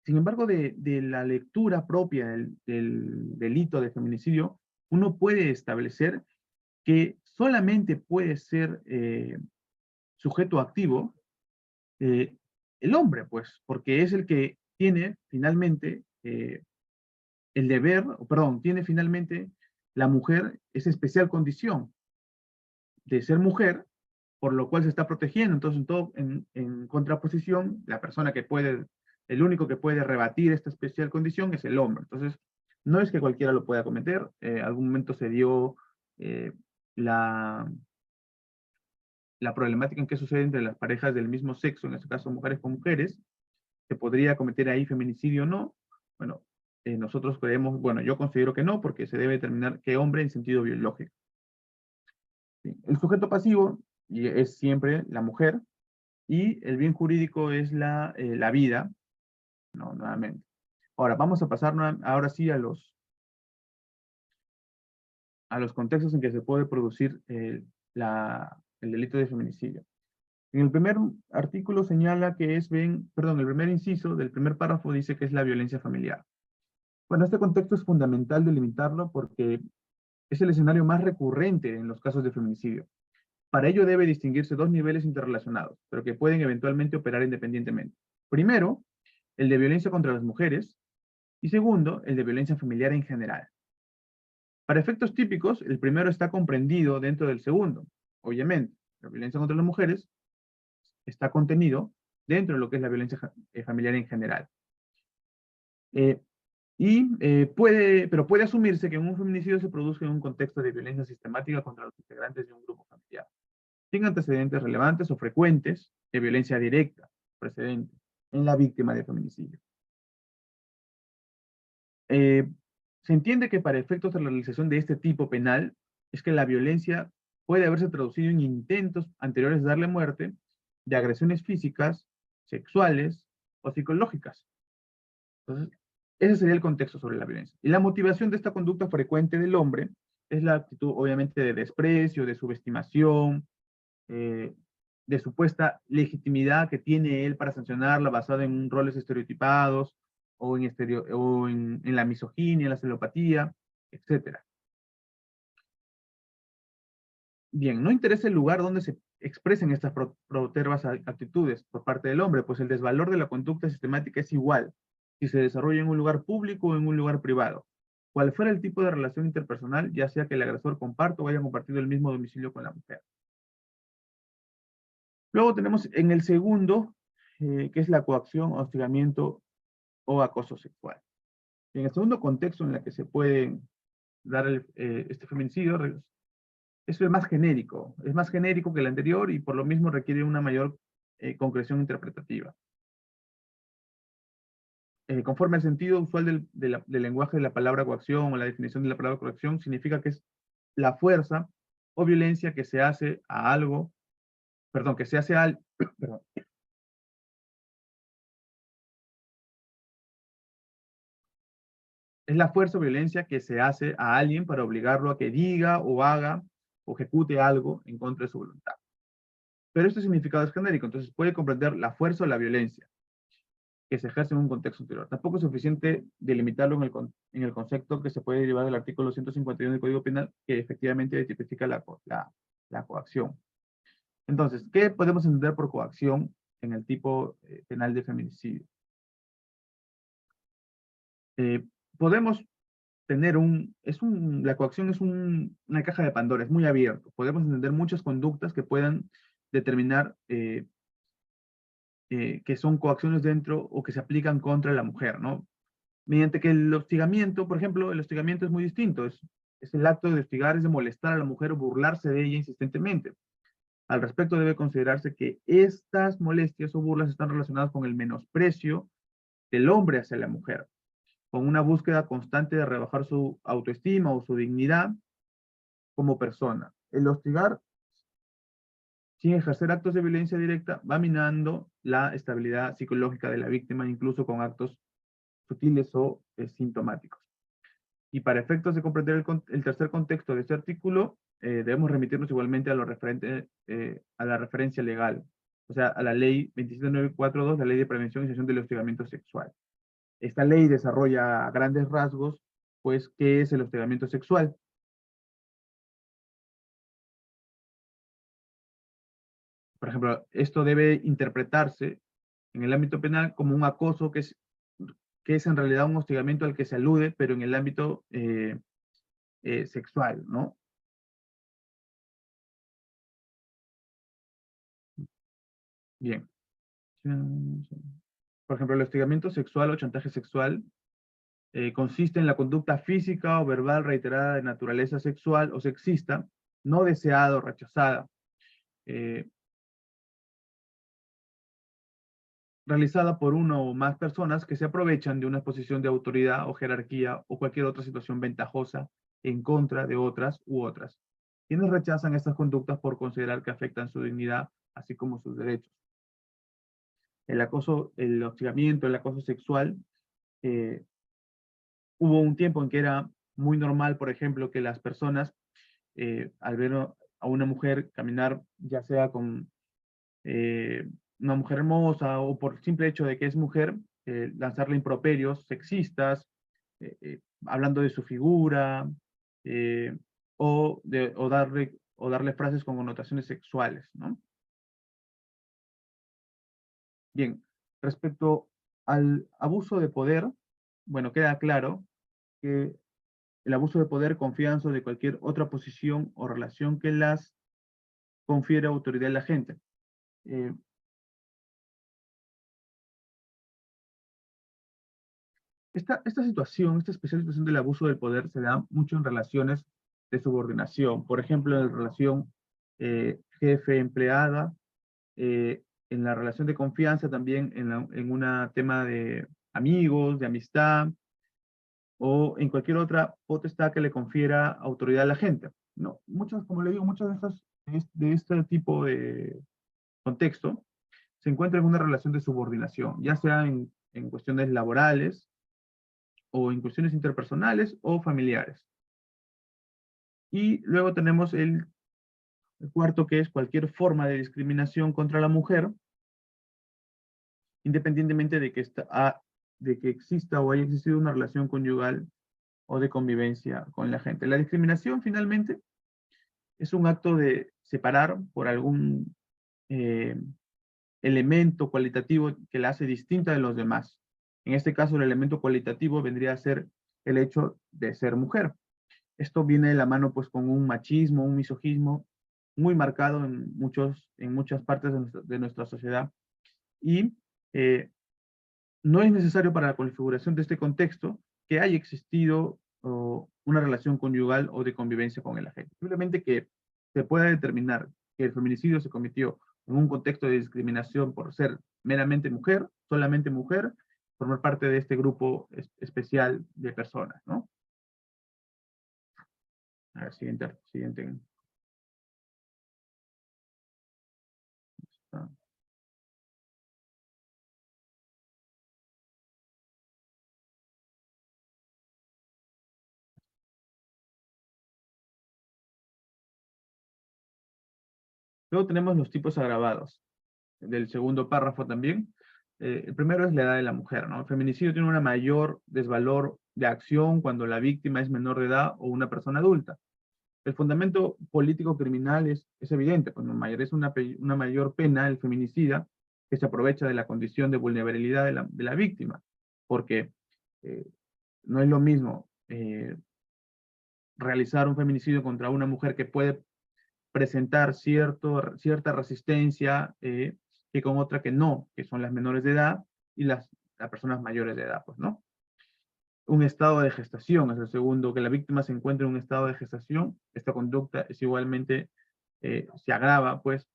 de la lectura propia del delito de feminicidio, uno puede establecer que solamente puede ser sujeto activo el hombre, pues, porque es el que tiene finalmente el deber, perdón, tiene finalmente la mujer esa especial condición de ser mujer, por lo cual se está protegiendo. Entonces, en contraposición, la persona que puede, el único que puede rebatir esta especial condición es el hombre. Entonces, no es que cualquiera lo pueda cometer. Algún momento se dio eh, la, la problemática en que sucede entre las parejas del mismo sexo, en este caso mujeres con mujeres, se podría cometer ahí feminicidio o no. Bueno, nosotros creemos, bueno, yo considero que no, porque se debe determinar qué hombre en sentido biológico. ¿Sí? El sujeto pasivo es siempre la mujer, y el bien jurídico es la vida, ¿no? Nuevamente. Ahora, vamos a pasar ahora sí a los contextos en que se puede producir el delito de feminicidio. En el primer artículo señala que es perdón, el primer inciso del primer párrafo dice que es la violencia familiar. Bueno, este contexto es fundamental delimitarlo porque es el escenario más recurrente en los casos de feminicidio. Para ello debe distinguirse dos niveles interrelacionados, pero que pueden eventualmente operar independientemente. Primero, el de violencia contra las mujeres, y segundo, el de violencia familiar en general. Para efectos típicos, el primero está comprendido dentro del segundo. Obviamente, la violencia contra las mujeres está contenido dentro de lo que es la violencia familiar en general. Pero puede asumirse que un feminicidio se produzca en un contexto de violencia sistemática contra los integrantes de un grupo familiar, sin antecedentes relevantes o frecuentes de violencia directa, precedentes, en la víctima de feminicidio. Se entiende que para efectos de la realización de este tipo penal, es que la violencia puede haberse traducido en intentos anteriores de darle muerte, de agresiones físicas, sexuales o psicológicas. Entonces, ese sería el contexto sobre la violencia. Y la motivación de esta conducta frecuente del hombre es la actitud, obviamente, de desprecio, de subestimación, de supuesta legitimidad que tiene él para sancionarla basada en roles estereotipados o en la misoginia, la celopatía, etc. Bien, no interesa el lugar donde se expresen estas protervas actitudes por parte del hombre, pues el desvalor de la conducta sistemática es igual si se desarrolla en un lugar público o en un lugar privado. Cual fuera el tipo de relación interpersonal, ya sea que el agresor comparta o haya compartido el mismo domicilio con la mujer. Luego tenemos en el segundo, que es la coacción, hostigamiento o acoso sexual. En el segundo contexto en el que se puede dar este feminicidio es el más genérico. Es más genérico que el anterior y por lo mismo requiere una mayor concreción interpretativa. Conforme al sentido usual del lenguaje de la palabra coacción o la definición de la palabra coacción, significa que es la fuerza o violencia que se hace a algo, perdón, que se hace al, perdón, es la fuerza o violencia que se hace a alguien para obligarlo a que diga o haga o ejecute algo en contra de su voluntad. pero este significado es genérico, entonces puede comprender la fuerza o la violencia que se ejerce en un contexto anterior. Tampoco es suficiente delimitarlo en el concepto que se puede derivar del artículo 151 del Código Penal, que efectivamente tipifica la coacción. Entonces, ¿qué podemos entender por coacción en el tipo penal de feminicidio? Eh, podemos tener la coacción es una caja de Pandora, es muy abierto. Podemos entender muchas conductas que puedan determinar que son coacciones dentro o que se aplican contra la mujer, ¿no? Mediante que el hostigamiento, por ejemplo, el hostigamiento es muy distinto, es el acto de hostigar, es de molestar a la mujer o burlarse de ella insistentemente. Al respecto debe considerarse que estas molestias o burlas están relacionadas con el menosprecio del hombre hacia la mujer, con una búsqueda constante de rebajar su autoestima o su dignidad como persona. El hostigar sin ejercer actos de violencia directa va minando la estabilidad psicológica de la víctima, incluso con actos sutiles o sintomáticos. Y para efectos de comprender el tercer contexto de este artículo, debemos remitirnos igualmente a lo referente a la referencia legal, o sea, a la ley 27942, la ley de prevención y sanción del hostigamiento sexual. Esta ley desarrolla a grandes rasgos, pues, qué es el hostigamiento sexual. Por ejemplo, esto debe interpretarse en el ámbito penal como un acoso que es en realidad un hostigamiento al que se alude, pero en el ámbito sexual, ¿no? Bien. Por ejemplo, el hostigamiento sexual o chantaje sexual consiste en la conducta física o verbal reiterada de naturaleza sexual o sexista, no deseada o rechazada, eh, realizada por una o más personas que se aprovechan de una posición de autoridad o jerarquía o cualquier otra situación ventajosa en contra de otras u otras, quienes rechazan estas conductas por considerar que afectan su dignidad, así como sus derechos. El acoso, el hostigamiento, el acoso sexual, eh, hubo un tiempo en que era muy normal, por ejemplo, que las personas, al ver a una mujer caminar, ya sea con eh, una mujer hermosa o por el simple hecho de que es mujer, lanzarle improperios sexistas, hablando de su figura, eh, o darle frases con connotaciones sexuales, ¿no? Bien, respecto al abuso de poder, bueno, queda claro que el abuso de poder, confianza o de cualquier otra posición o relación que las confiere autoridad a la gente. Eh, esta situación, esta especial situación del abuso del poder se da mucho en relaciones de subordinación. Por ejemplo, en la relación jefe-empleada, en la relación de confianza también en un tema de amigos, de amistad, o en cualquier otra potestad que le confiera autoridad a la gente. ¿No? Muchos, como le digo, muchos de este tipo de contexto se encuentran en una relación de subordinación, ya sea en cuestiones laborales o en cuestiones interpersonales o familiares. Y luego tenemos el cuarto, que es cualquier forma de discriminación contra la mujer, independientemente de que exista o haya existido una relación conyugal o de convivencia con la gente. La discriminación finalmente es un acto de separar por algún eh, elemento cualitativo que la hace distinta de los demás. En este caso, el elemento cualitativo vendría a ser el hecho de ser mujer. Esto viene de la mano pues con un machismo, un misogismo muy marcado en muchas partes de nuestra sociedad. Y no es necesario para la configuración de este contexto que haya existido una relación conyugal o de convivencia con el agente. Simplemente que se pueda determinar que el feminicidio se cometió en un contexto de discriminación por ser meramente mujer, solamente mujer, formar parte de este grupo especial de personas, ¿no? A ver, siguiente. Ah. Luego tenemos los tipos agravados, del segundo párrafo también. El primero es la edad de la mujer, ¿no? El feminicidio tiene una mayor desvalor de acción cuando la víctima es menor de edad o una persona adulta. El fundamento político criminal es evidente, cuando mayor es una mayor pena el feminicida que se aprovecha de la condición de vulnerabilidad de la víctima, porque eh, no es lo mismo realizar un feminicidio contra una mujer que puede presentar cierta resistencia que con otra que no, que son las menores de edad y las personas mayores de edad, pues, ¿no? Un estado de gestación es el segundo, que la víctima se encuentre en un estado de gestación. Esta conducta es igualmente, se agrava, pues,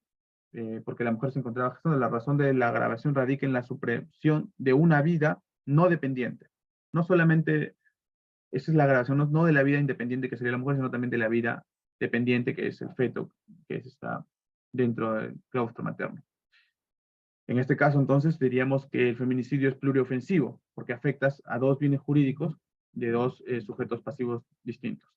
porque la mujer se encontraba gestando. La razón de la agravación radica en la supresión de una vida no dependiente. No solamente, esa es la agravación, no de la vida independiente que sería la mujer, sino también de la vida dependiente que es el feto, está dentro del claustro materno. En este caso, entonces, diríamos que el feminicidio es pluriofensivo, porque afectas a dos bienes jurídicos de dos sujetos pasivos distintos.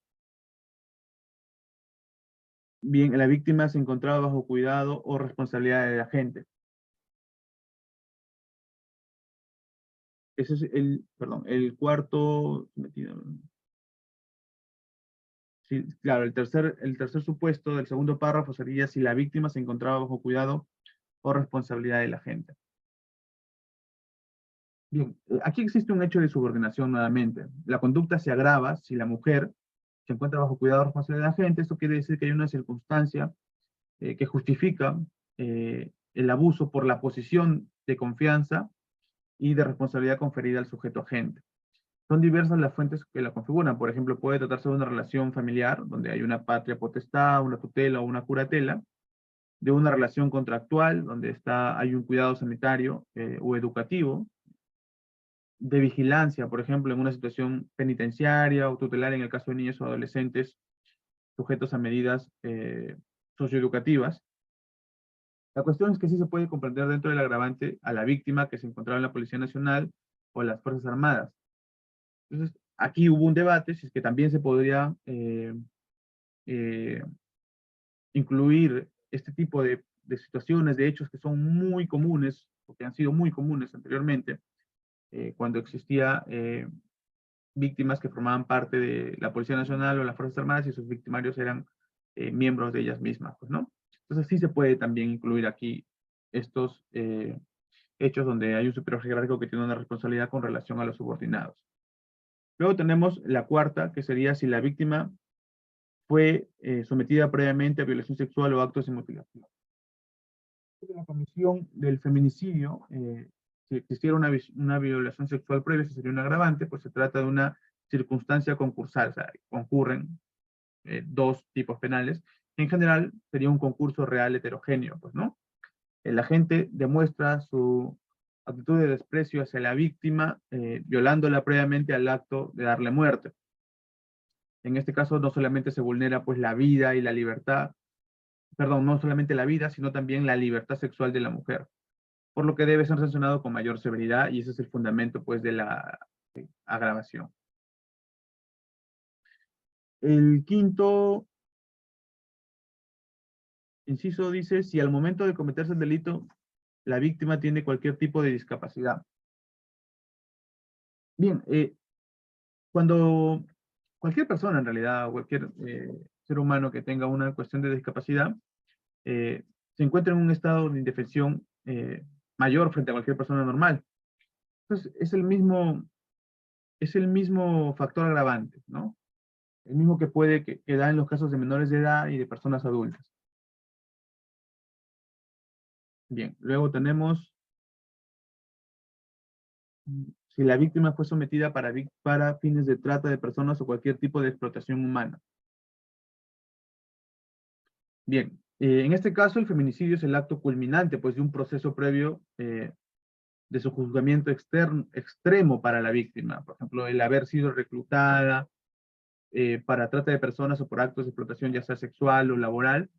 Bien, la víctima se encontraba bajo cuidado o responsabilidad del agente. Ese es el cuarto. Sí, claro, el tercer supuesto del segundo párrafo sería si la víctima se encontraba bajo cuidado o responsabilidad del agente. Bien, aquí existe un hecho de subordinación nuevamente. La conducta se agrava si la mujer se encuentra bajo cuidado o responsabilidad del agente. Esto quiere decir que hay una circunstancia que justifica el abuso por la posición de confianza y de responsabilidad conferida al sujeto agente. Son diversas las fuentes que la configuran. Por ejemplo, puede tratarse de una relación familiar, donde hay una patria potestad, una tutela o una curatela, de una relación contractual, donde hay un cuidado sanitario o educativo, de vigilancia, por ejemplo, en una situación penitenciaria o tutelar en el caso de niños o adolescentes sujetos a medidas socioeducativas. La cuestión es que sí se puede comprender dentro del agravante a la víctima que se encontraba en la Policía Nacional o en las Fuerzas Armadas. Entonces, aquí hubo un debate si es que también se podría eh, incluir este tipo de situaciones, de hechos que son muy comunes, o que han sido muy comunes anteriormente, cuando existía víctimas que formaban parte de la Policía Nacional o las Fuerzas Armadas y sus victimarios eran miembros de ellas mismas, pues, ¿no? Entonces sí se puede también incluir aquí estos hechos donde hay un superior jerárquico que tiene una responsabilidad con relación a los subordinados. Luego tenemos la cuarta, que sería si la víctima fue sometida previamente a violación sexual o actos de mutilación. En la comisión del feminicidio, si existiera una violación sexual previa, si sería un agravante, pues se trata de una circunstancia concursal, o sea, concurren dos tipos penales. En general, sería un concurso real heterogéneo, pues, ¿no? El agente demuestra su actitud de desprecio hacia la víctima, violándola previamente al acto de darle muerte. En este caso, no solamente se vulnera, pues, la vida y la libertad, perdón, no solamente la vida, sino también la libertad sexual de la mujer, por lo que debe ser sancionado con mayor severidad, y ese es el fundamento, pues, de la agravación. El quinto inciso dice, si al momento de cometerse el delito, la víctima tiene cualquier tipo de discapacidad. Bien, cuando cualquier persona en realidad, cualquier ser humano que tenga una cuestión de discapacidad, se encuentra en un estado de indefensión mayor frente a cualquier persona normal. Entonces, es el mismo factor agravante, ¿no? El mismo que que da en los casos de menores de edad y de personas adultas. Bien, luego tenemos si la víctima fue sometida para fines de trata de personas o cualquier tipo de explotación humana. Bien, en este caso el feminicidio es el acto culminante, pues, de un proceso previo de su juzgamiento extremo para la víctima. Por ejemplo, el haber sido reclutada para trata de personas o por actos de explotación, ya sea sexual o laboral,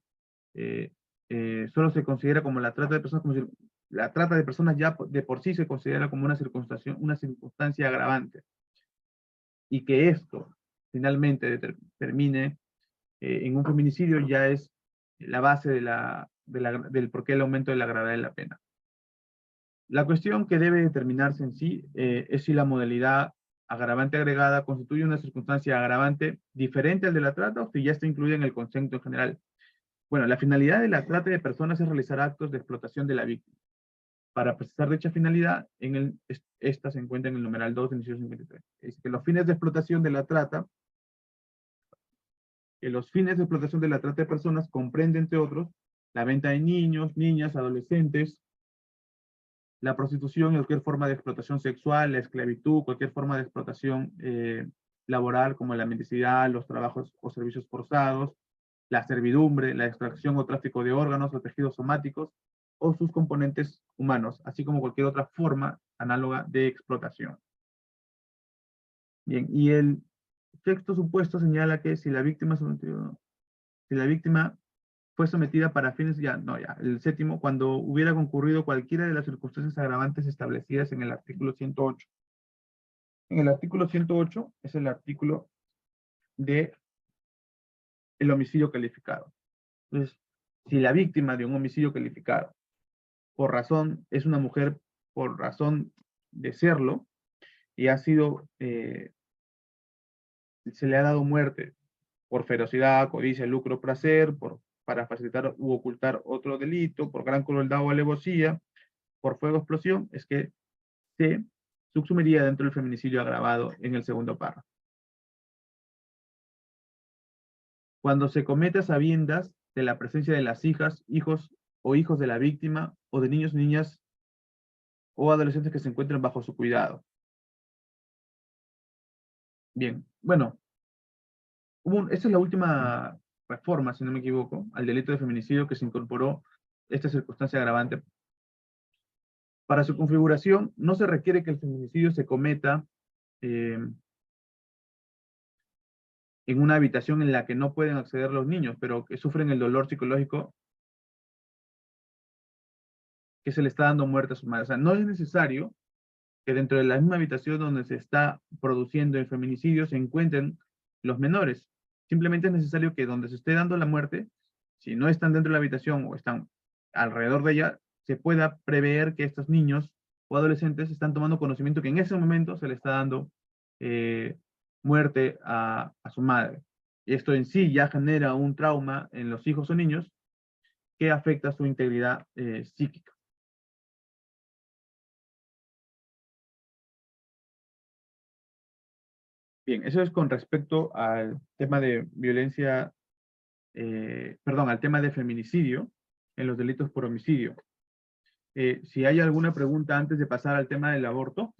solo se considera como la trata de personas, como si la trata de personas ya de por sí se considera como una circunstancia agravante. Y que esto finalmente termine en un feminicidio ya es la base del por qué el aumento de la gravedad de la pena. La cuestión que debe determinarse en sí es si la modalidad agravante agregada constituye una circunstancia agravante diferente al de la trata o si ya está incluida en el concepto en general. Bueno, la finalidad de la trata de personas es realizar actos de explotación de la víctima. Para precisar dicha finalidad, esta se encuentra en el numeral 2 del inciso 53. Es que los fines de explotación de la trata, de personas comprenden, entre otros, la venta de niños, niñas, adolescentes, la prostitución y cualquier forma de explotación sexual, la esclavitud, cualquier forma de explotación laboral como la mendicidad, los trabajos o servicios forzados, la servidumbre, la extracción o tráfico de órganos o tejidos somáticos o sus componentes humanos, así como cualquier otra forma análoga de explotación. Bien, y el texto supuesto señala que si la víctima fue sometida para fines, el séptimo, cuando hubiera concurrido cualquiera de las circunstancias agravantes establecidas en el artículo 108. En el artículo 108 es el artículo de el homicidio calificado. Entonces, si la víctima de un homicidio calificado es una mujer por razón de serlo, y se le ha dado muerte por ferocidad, codicia, lucro, placer, para facilitar u ocultar otro delito, por gran crueldad o alevosía, por fuego, explosión, es que se subsumiría dentro del feminicidio agravado en el segundo párrafo. Cuando se comete a sabiendas de la presencia de las hijas, hijos o hijos de la víctima, o de niños, niñas o adolescentes que se encuentren bajo su cuidado. Bien, bueno, esta es la última reforma, si no me equivoco, al delito de feminicidio que se incorporó esta circunstancia agravante. Para su configuración, no se requiere que el feminicidio se cometa en una habitación en la que no pueden acceder los niños, pero que sufren el dolor psicológico que se le está dando muerte a su madre. O sea, no es necesario que dentro de la misma habitación donde se está produciendo el feminicidio se encuentren los menores. Simplemente es necesario que donde se esté dando la muerte, si no están dentro de la habitación o están alrededor de ella, se pueda prever que estos niños o adolescentes están tomando conocimiento que en ese momento se le está dando muerte a su madre. Y esto en sí ya genera un trauma en los hijos o niños que afecta su integridad psíquica. Bien, eso es con respecto al tema de violencia, al tema de feminicidio en los delitos por homicidio. Si hay alguna pregunta antes de pasar al tema del aborto.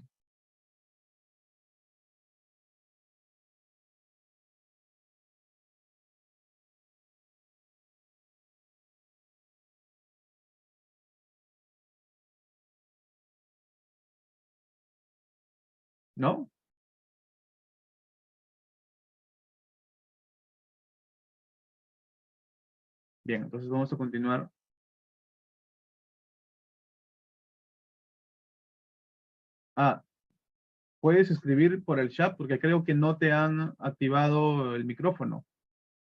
¿No? Bien, entonces vamos a continuar. Puedes escribir por el chat porque creo que no te han activado el micrófono.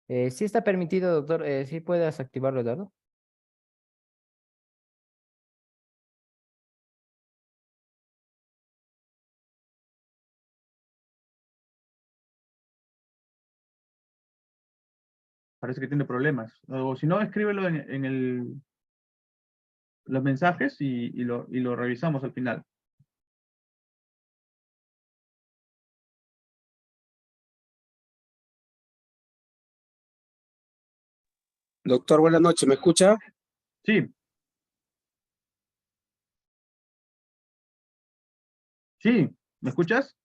Sí está permitido, doctor. Sí puedes activarlo, Eduardo. Parece que tiene problemas. O si no, escríbelo en los mensajes y lo revisamos al final. Doctor, buenas noches, ¿me escucha? Sí. Sí, ¿me escuchas?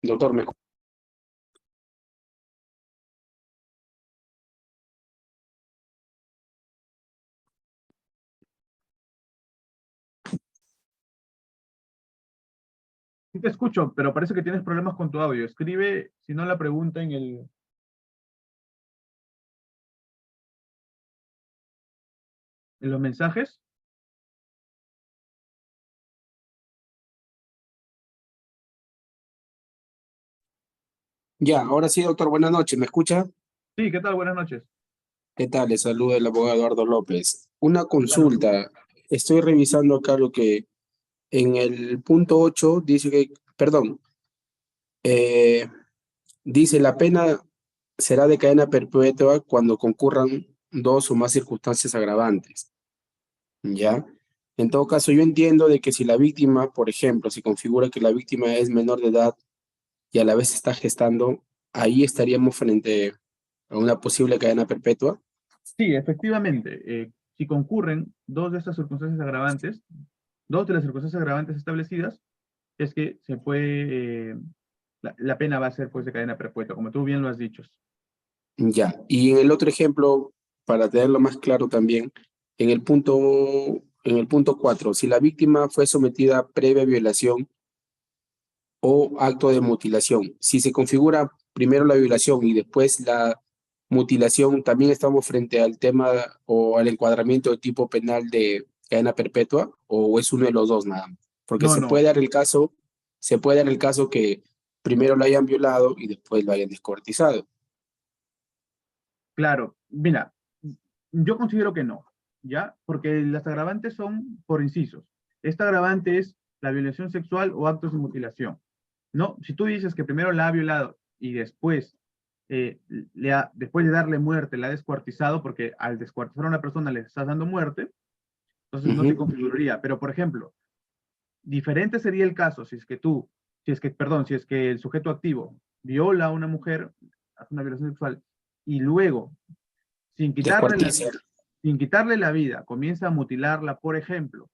Doctor, ¿me escucha? Sí te escucho, pero parece que tienes problemas con tu audio. Escribe, si no, la pregunta en los mensajes. Ya, ahora sí, doctor, buenas noches, ¿me escucha? Sí, ¿qué tal? Buenas noches. ¿Qué tal? Les saluda el abogado Eduardo López. Una Claro. consulta. Estoy revisando acá lo que en el punto 8 dice que, perdón, eh, dice la pena será de cadena perpetua cuando concurran dos o más circunstancias agravantes. ¿Ya? En todo caso, yo entiendo de que si la víctima, por ejemplo, si configura que la víctima es menor de edad y a la vez está gestando, ahí estaríamos frente a una posible cadena perpetua. Sí, efectivamente, si concurren dos de estas circunstancias agravantes, dos de las circunstancias agravantes establecidas, es que se puede, la pena va a ser pues de cadena perpetua, como tú bien lo has dicho. Ya, y en el otro ejemplo, para tenerlo más claro también, en el punto 4, si la víctima fue sometida a previa violación o acto de mutilación, si se configura primero la violación y después la mutilación, también estamos frente al tema o al encuadramiento de tipo penal de cadena perpetua, o es uno de los dos nada más. Porque No, no, se puede dar el caso que primero lo hayan violado y después lo hayan descuartizado. claro, mira, yo considero que no, ¿ya? Porque las agravantes son por incisos. Esta agravante es la violación sexual o actos de mutilación. No, si tú dices que primero la ha violado y después, después de darle muerte, la ha descuartizado, porque al descuartizar a una persona le estás dando muerte, entonces no se Ujú, configuraría. Pero, por ejemplo, diferente sería el caso si es que tú, si es que, perdón, si es que el sujeto activo viola a una mujer, hace una violación sexual, y luego, sin quitarle la descuartiza. vida, sin quitarle la vida, comienza a mutilarla, por ejemplo,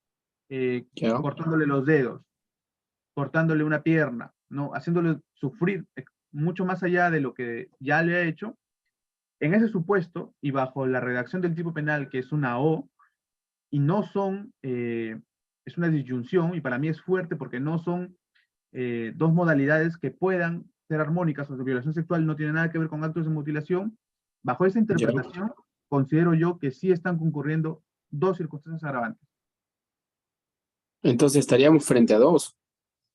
¿Ya? cortándole los dedos, cortándole una pierna, ¿no? Haciéndole sufrir mucho más allá de lo que ya le ha hecho, en ese supuesto y bajo la redacción del tipo penal, que es una O, y no son, es una disyunción, y para mí es fuerte porque no son dos modalidades que puedan ser armónicas, o sea, violación sexual no tiene nada que ver con actos de mutilación. Bajo esa ¿Ya? interpretación, considero yo que sí están concurriendo dos circunstancias agravantes. Entonces estaríamos frente a dos.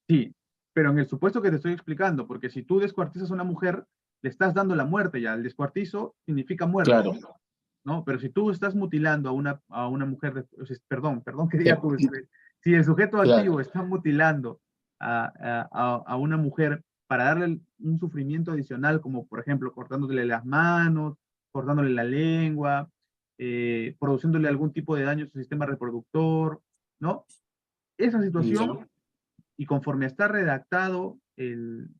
Sí, pero en el supuesto que te estoy explicando, porque si tú descuartizas a una mujer, le estás dando la muerte ya. El descuartizo significa muerte, Claro. ¿no? Pero si tú estás mutilando a una mujer, o sea, perdón que diga Eh, tú, si el sujeto claro. activo está mutilando a una mujer para darle un sufrimiento adicional, como por ejemplo cortándole las manos, cortándole la lengua, produciéndole algún tipo de daño a su sistema reproductor, ¿no? Esa ¿Ya? situación y conforme está redactado el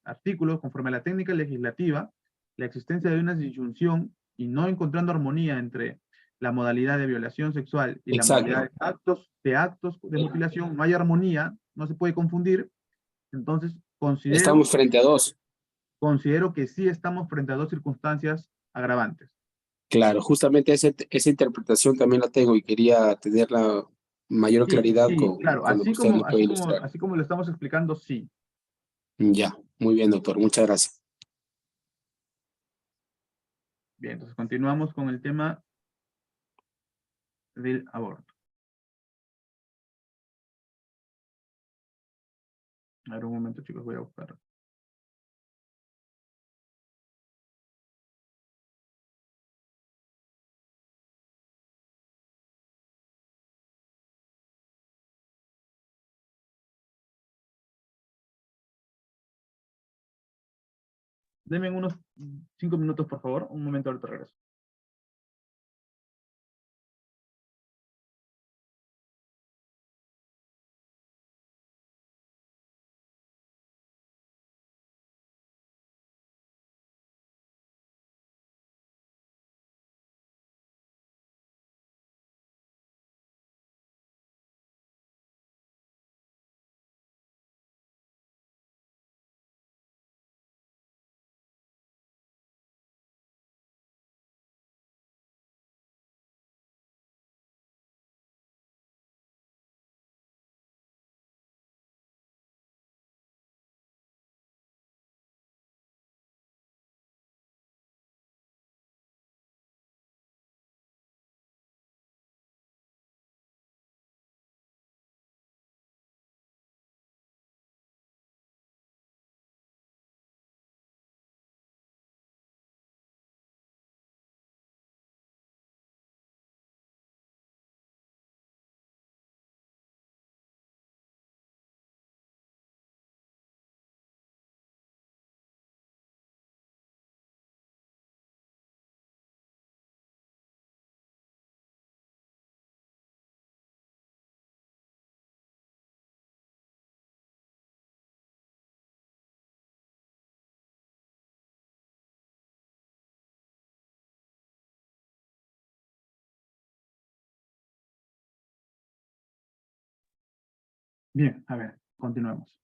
artículo, conforme a la técnica legislativa, la existencia de una disyunción y no encontrando armonía entre la modalidad de violación sexual y la modalidad Exacto. de actos de mutilación, no hay armonía, no se puede confundir, entonces Estamos frente a dos. considero que sí estamos frente a dos circunstancias agravantes. Claro, justamente esa interpretación también la tengo y quería tener la mayor Sí, claridad sí, claro, con lo que usted lo puede ilustrar. así como lo estamos explicando, sí. Ya, muy bien, doctor. Muchas gracias. Bien, entonces continuamos con el tema del aborto. A ver, un momento, chicos, voy a buscar. Denme unos 5 minutos, por favor. Un momento, ahorita regreso. Bien, a ver, continuemos.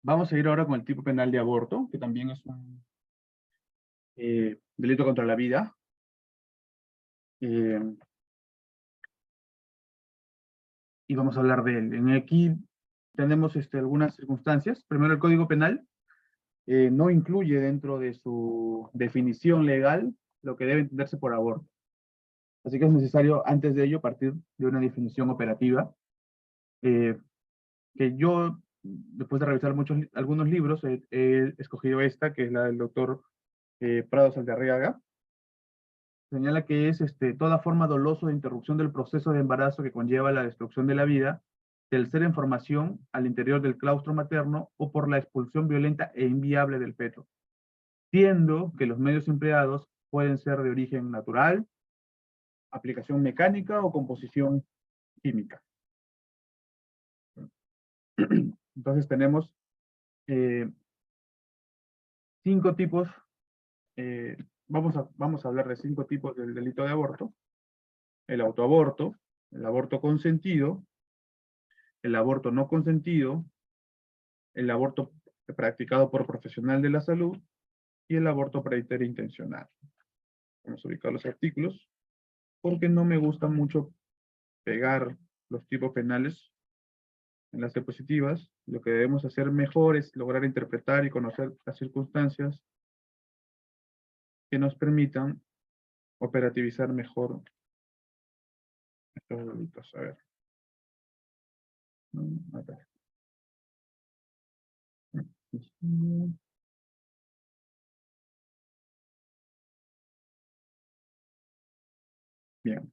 Vamos a ir ahora con el tipo penal de aborto, que también es un delito contra la vida. Y vamos a hablar de él. Aquí tenemos algunas circunstancias. Primero, el Código Penal no incluye dentro de su definición legal lo que debe entenderse por aborto. Así que es necesario, antes de ello, partir de una definición operativa, que yo, después de revisar algunos libros, he escogido esta, que es la del doctor Prado Saldarriaga. Señala que es toda forma dolosa de interrupción del proceso de embarazo que conlleva la destrucción de la vida del ser en formación al interior del claustro materno o por la expulsión violenta e inviable del feto, siendo que los medios empleados pueden ser de origen natural, aplicación mecánica o composición química. Entonces tenemos 5 tipos, vamos a hablar de 5 tipos del delito de aborto: el autoaborto, el aborto consentido, el aborto no consentido, el aborto practicado por profesional de la salud y el aborto predictorio intencional. Vamos a ubicar los artículos, porque no me gusta mucho pegar los tipos penales en las diapositivas. Lo que debemos hacer mejor es lograr interpretar y conocer las circunstancias que nos permitan operativizar mejor estos delitos. A ver. Bien.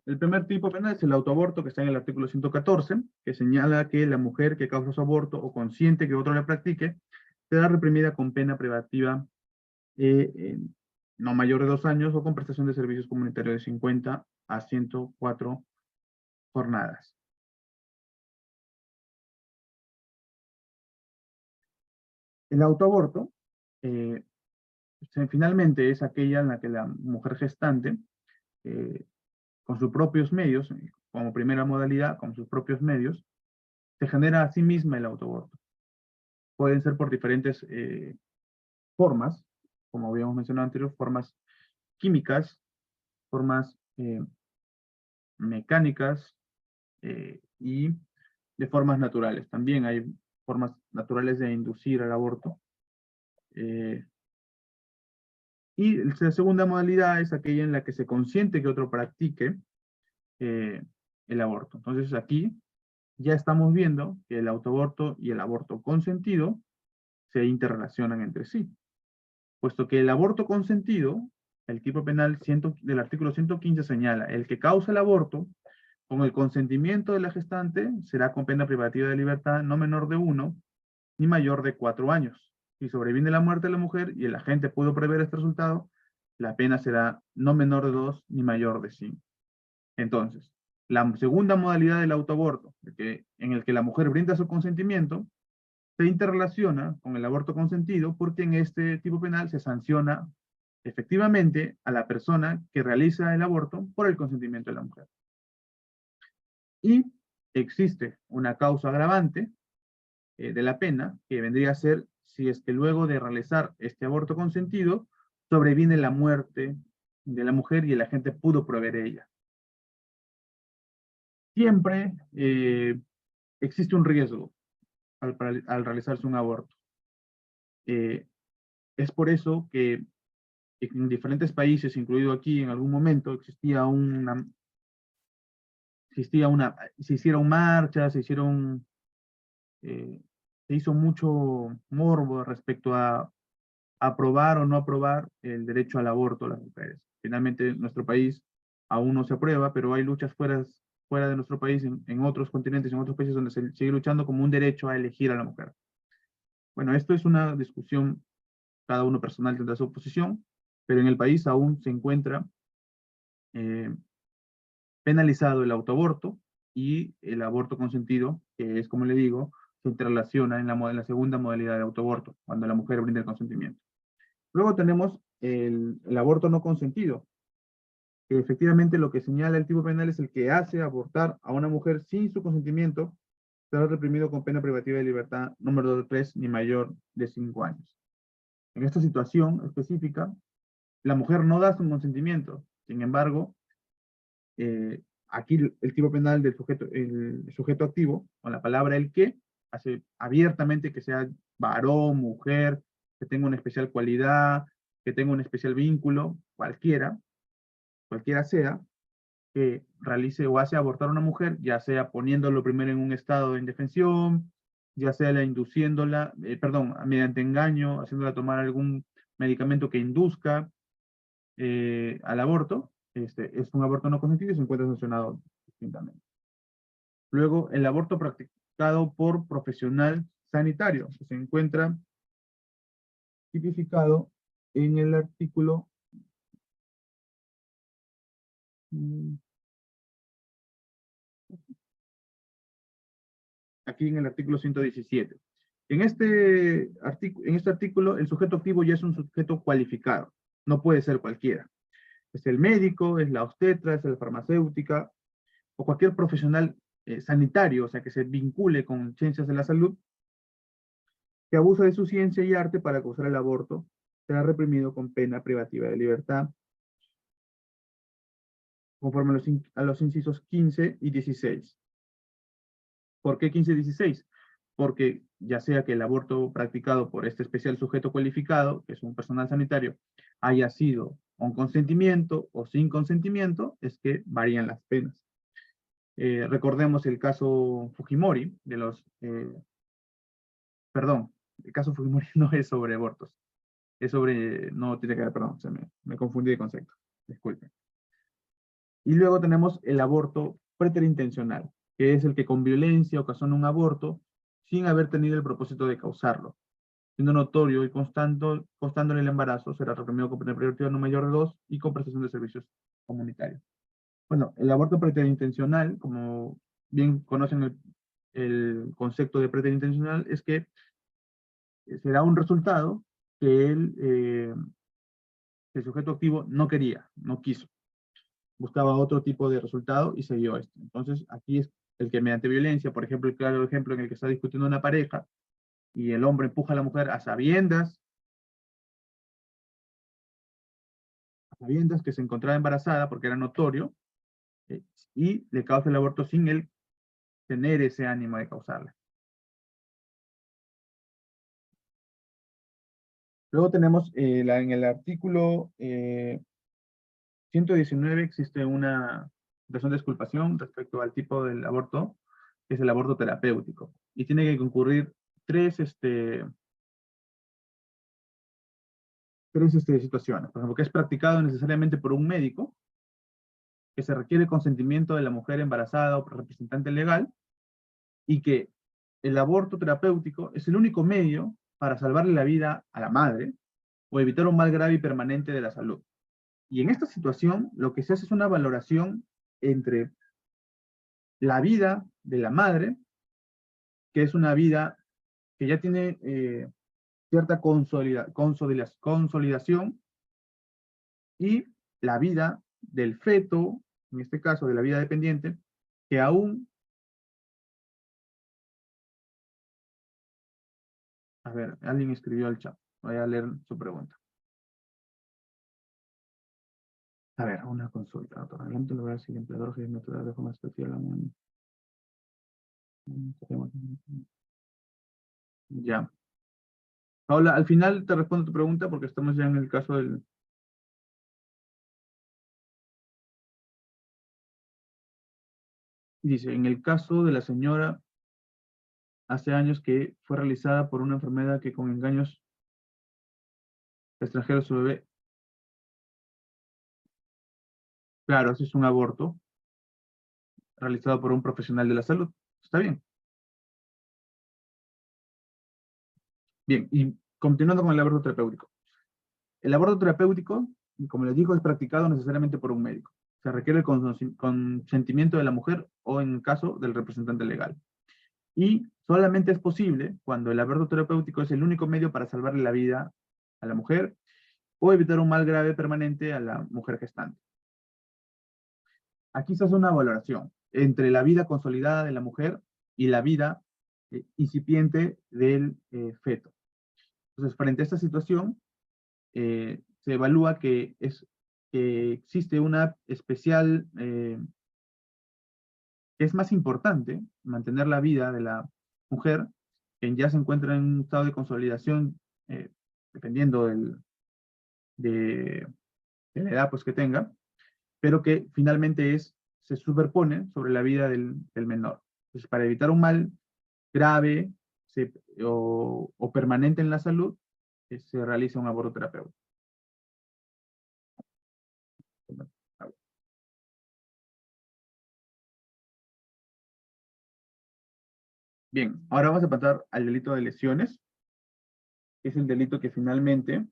El primer tipo penal es el autoaborto, que está en el artículo 114, que señala que la mujer que causa su aborto o consiente que otro le practique, será reprimida con pena privativa no mayor de 2 años o con prestación de servicios comunitarios de 50 a 104 jornadas. El autoaborto, finalmente, es aquella en la que la mujer gestante, con sus propios medios, como primera modalidad, con sus propios medios, se genera a sí misma el autoaborto. Pueden ser por diferentes formas, como habíamos mencionado anteriormente, formas químicas, formas mecánicas y de formas naturales. También hay formas naturales de inducir al aborto. Y la segunda modalidad es aquella en la que se consiente que otro practique el aborto. Entonces aquí ya estamos viendo que el autoaborto y el aborto consentido se interrelacionan entre sí, puesto que el aborto consentido, el tipo penal del artículo 115 señala: el que causa el aborto con el consentimiento de la gestante será con pena privativa de libertad no menor de 1 ni mayor de 4 años. Si sobreviene la muerte de la mujer y el agente pudo prever este resultado, la pena será no menor de 2 ni mayor de 5. Entonces, la segunda modalidad del autoaborto, en el que la mujer brinda su consentimiento, se interrelaciona con el aborto consentido, porque en este tipo penal se sanciona efectivamente a la persona que realiza el aborto por el consentimiento de la mujer. Y existe una causa agravante de la pena, que vendría a ser si es que luego de realizar este aborto consentido sobreviene la muerte de la mujer y el agente pudo proveer ella. Siempre existe un riesgo al realizarse un aborto. Es por eso que en diferentes países, incluido aquí en algún momento, se hicieron marchas, se hizo mucho morbo respecto a aprobar o no aprobar el derecho al aborto a las mujeres. Finalmente, en nuestro país aún no se aprueba, pero hay luchas fuera de nuestro país, en otros continentes, en otros países, donde se sigue luchando como un derecho a elegir a la mujer. Bueno, esto es una discusión, cada uno personal tendrá su posición, pero en el país aún se encuentra penalizado el autoaborto y el aborto consentido, que es, como le digo, se interrelaciona en la segunda modalidad de autoaborto, cuando la mujer brinda el consentimiento. Luego tenemos el aborto no consentido, que efectivamente lo que señala el tipo penal es el que hace abortar a una mujer sin su consentimiento, será reprimido con pena privativa de libertad número 3 ni mayor de 5 años. En esta situación específica, la mujer no da su consentimiento. Sin embargo, aquí el tipo penal del sujeto, el sujeto activo, con la palabra el que, hace abiertamente que sea varón, mujer, que tenga una especial cualidad, que tenga un especial vínculo, cualquiera sea, que realice o hace abortar a una mujer, ya sea poniéndolo primero en un estado de indefensión, ya sea induciéndola, mediante engaño, haciéndola tomar algún medicamento que induzca al aborto, es un aborto no consentido y se encuentra sancionado distintamente. Luego, el aborto practicado por profesional sanitario, que se encuentra tipificado en el artículo aquí en el artículo 117. En este artículo, el sujeto activo ya es un sujeto cualificado, no puede ser cualquiera. Es el médico, es la obstetra, es la farmacéutica, o cualquier profesional sanitario, o sea, que se vincule con ciencias de la salud, que abusa de su ciencia y arte para causar el aborto, será reprimido con pena privativa de libertad, conforme a los incisos 15 y 16. ¿Por qué 15 y 16? Porque ya sea que el aborto practicado por este especial sujeto cualificado, que es un personal sanitario, haya sido con consentimiento o sin consentimiento, es que varían las penas. Recordemos el caso Fujimori, perdón, el caso Fujimori no es sobre abortos, es sobre, no tiene que ver, perdón, me confundí de concepto, disculpen. Y luego tenemos el aborto preterintencional, que es el que con violencia ocasiona un aborto sin haber tenido el propósito de causarlo. Siendo notorio y constando en el embarazo, será reprimido con pena privativa no mayor de 2 y con prestación de servicios comunitarios. Bueno, el aborto preterintencional, como bien conocen el concepto de preterintencional, es que será un resultado que el sujeto activo no quería, no quiso. Buscaba otro tipo de resultado y se dio esto. Entonces, aquí es el que mediante violencia, por ejemplo, el claro ejemplo en el que está discutiendo una pareja y el hombre empuja a la mujer a sabiendas que se encontraba embarazada porque era notorio, y le causa el aborto sin él tener ese ánimo de causarla. Luego tenemos en el artículo 119 existe una razón de exculpación respecto al tipo del aborto, que es el aborto terapéutico. Y tiene que concurrir tres situaciones. Por ejemplo, que es practicado necesariamente por un médico, que se requiere consentimiento de la mujer embarazada o representante legal, y que el aborto terapéutico es el único medio para salvarle la vida a la madre o evitar un mal grave y permanente de la salud. Y en esta situación, lo que se hace es una valoración entre la vida de la madre, que es una vida que ya tiene cierta consolidación, y la vida del feto, en este caso de la vida dependiente, que aún, a ver, alguien escribió al chat, voy a leer su pregunta. A ver, una consulta. Adelante, lo voy a decir, el empleador que es natural de forma especial. Ya. Paula, al final te respondo tu pregunta porque estamos ya en el caso del... Dice, en el caso de la señora, hace años que fue realizada por una enfermedad que con engaños extranjeros su bebé. Claro, ese es un aborto realizado por un profesional de la salud. ¿Está bien? Bien, y continuando con el aborto terapéutico. El aborto terapéutico, como les digo, es practicado necesariamente por un médico. Se requiere el consentimiento de la mujer o en caso del representante legal. Y solamente es posible cuando el aborto terapéutico es el único medio para salvarle la vida a la mujer o evitar un mal grave permanente a la mujer gestante. aquí se hace una valoración entre la vida consolidada de la mujer y la vida incipiente del feto. Entonces, frente a esta situación, se evalúa que existe una especial, que es más importante mantener la vida de la mujer, quien ya se encuentra en un estado de consolidación, dependiendo de la edad pues, que tenga, pero que finalmente se superpone sobre la vida del menor. Entonces, para evitar un mal grave o permanente en la salud, se realiza un aborto terapéutico. Bien, ahora vamos a pasar al delito de lesiones, que es el delito que finalmente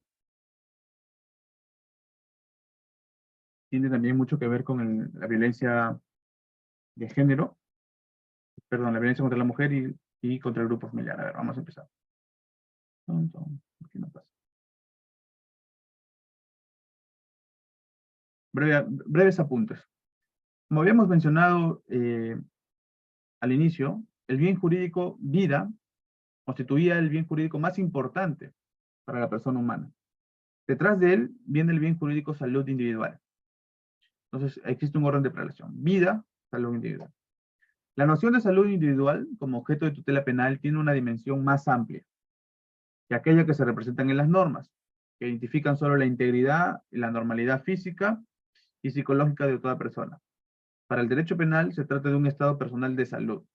tiene también mucho que ver con la violencia de género, perdón, la violencia contra la mujer y contra el grupo familiar. A ver, vamos a empezar. ¿Por qué no pasa? Breves apuntes. Como habíamos mencionado al inicio, el bien jurídico vida constituía el bien jurídico más importante para la persona humana. Detrás de él viene el bien jurídico salud individual. Entonces, existe un orden de prelación. Vida, salud individual. La noción de salud individual como objeto de tutela penal tiene una dimensión más amplia que aquella que se representan en las normas, que identifican solo la integridad y la normalidad física y psicológica de toda persona. Para el derecho penal se trata de un estado personal de salud,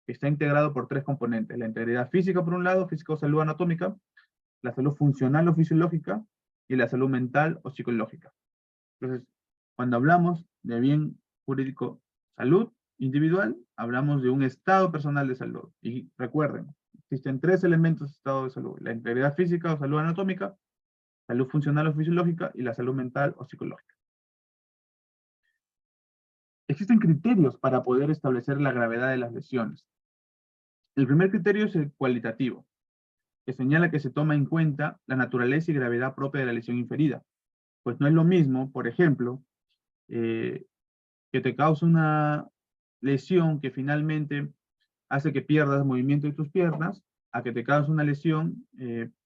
que está integrado por tres componentes: la integridad física por un lado, física o salud anatómica, la salud funcional o fisiológica y la salud mental o psicológica. Entonces, cuando hablamos de bien jurídico salud individual, hablamos de un estado personal de salud. Y recuerden, existen tres elementos de estado de salud: la integridad física o salud anatómica, salud funcional o fisiológica y la salud mental o psicológica. Existen criterios para poder establecer la gravedad de las lesiones. El primer criterio es el cualitativo, que señala que se toma en cuenta la naturaleza y gravedad propia de la lesión inferida. Pues no es lo mismo, por ejemplo, que te causa una lesión que finalmente hace que pierdas movimiento de tus piernas, a que te cause una lesión,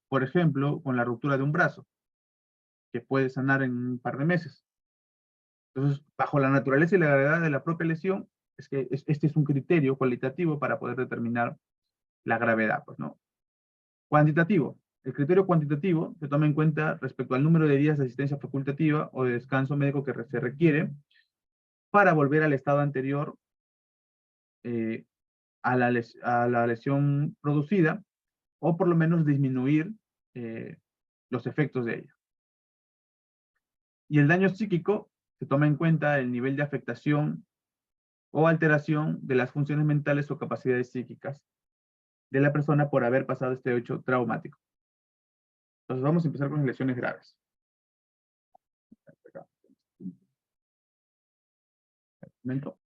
por ejemplo, con la ruptura de un brazo, que puede sanar en un par de meses. Entonces, bajo la naturaleza y la gravedad de la propia lesión, es que este es un criterio cualitativo para poder determinar la gravedad, pues, ¿no? Cuantitativo. El criterio cuantitativo se toma en cuenta respecto al número de días de asistencia facultativa o de descanso médico que se requiere para volver al estado anterior a la lesión producida, o por lo menos disminuir los efectos de ella. Y el daño psíquico se toma en cuenta el nivel de afectación o alteración de las funciones mentales o capacidades psíquicas de la persona por haber pasado este hecho traumático. Entonces vamos a empezar con las lesiones graves. Momento.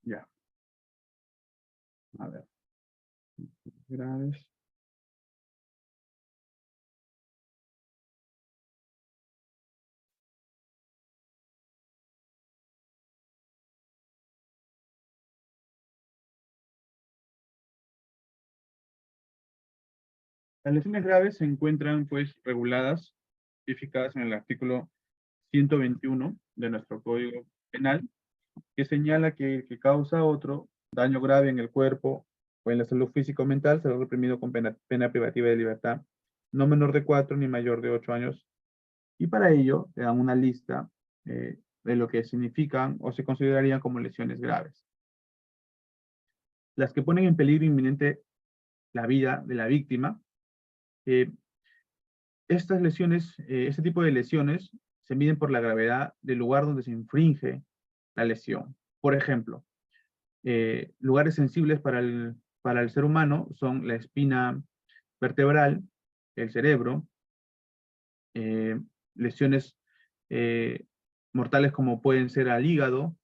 Ya. A ver. Graves. Las lesiones graves se encuentran, pues, reguladas, tipificadas en el artículo 121 de nuestro Código Penal, que señala que el que causa a otro daño grave en el cuerpo o en la salud física o mental será reprimido con pena privativa de libertad, no menor de 4 ni mayor de 8 años. Y para ello te dan una lista de lo que significan o se considerarían como lesiones graves. Las que ponen en peligro inminente la vida de la víctima. Estas lesiones, este tipo de lesiones se miden por la gravedad del lugar donde se infringe la lesión. Por ejemplo, lugares sensibles para el ser humano son la espina vertebral, el cerebro, lesiones mortales como pueden ser al hígado,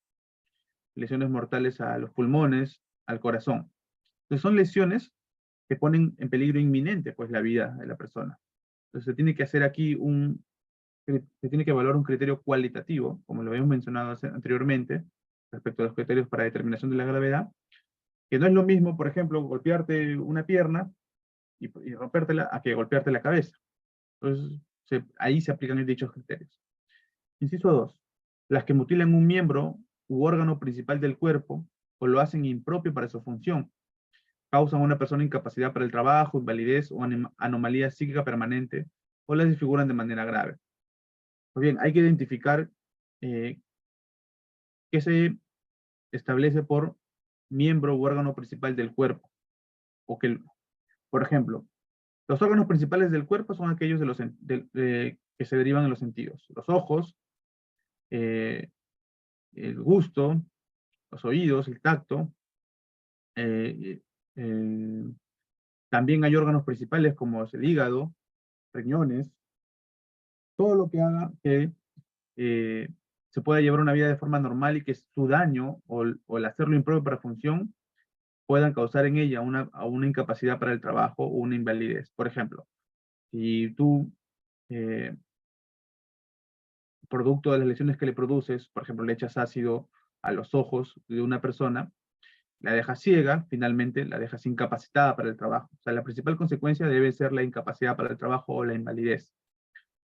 lesiones mortales a los pulmones, al corazón. Entonces son lesiones que ponen en peligro inminente pues la vida de la persona. Entonces se tiene que hacer aquí se tiene que evaluar un criterio cualitativo, como lo habíamos mencionado anteriormente, respecto a los criterios para determinación de la gravedad, que no es lo mismo, por ejemplo, golpearte una pierna y rompértela a que golpearte la cabeza. Entonces, ahí se aplican dichos criterios. Inciso 2. Las que mutilan un miembro u órgano principal del cuerpo o lo hacen impropio para su función, causan a una persona incapacidad para el trabajo, invalidez o anomalía psíquica permanente o las desfiguran de manera grave. Pues bien, hay que identificar qué se establece por miembro u órgano principal del cuerpo. Por ejemplo, los órganos principales del cuerpo son aquellos que se derivan en los sentidos. Los ojos, el gusto, los oídos, el tacto. También hay órganos principales como el hígado, riñones, todo lo que haga que se pueda llevar una vida de forma normal y que su daño o el hacerlo impropio para función puedan causar en ella una incapacidad para el trabajo o una invalidez. Por ejemplo, si tú, producto de las lesiones que le produces, por ejemplo, le echas ácido a los ojos de una persona, la dejas ciega, finalmente la dejas incapacitada para el trabajo. O sea, la principal consecuencia debe ser la incapacidad para el trabajo o la invalidez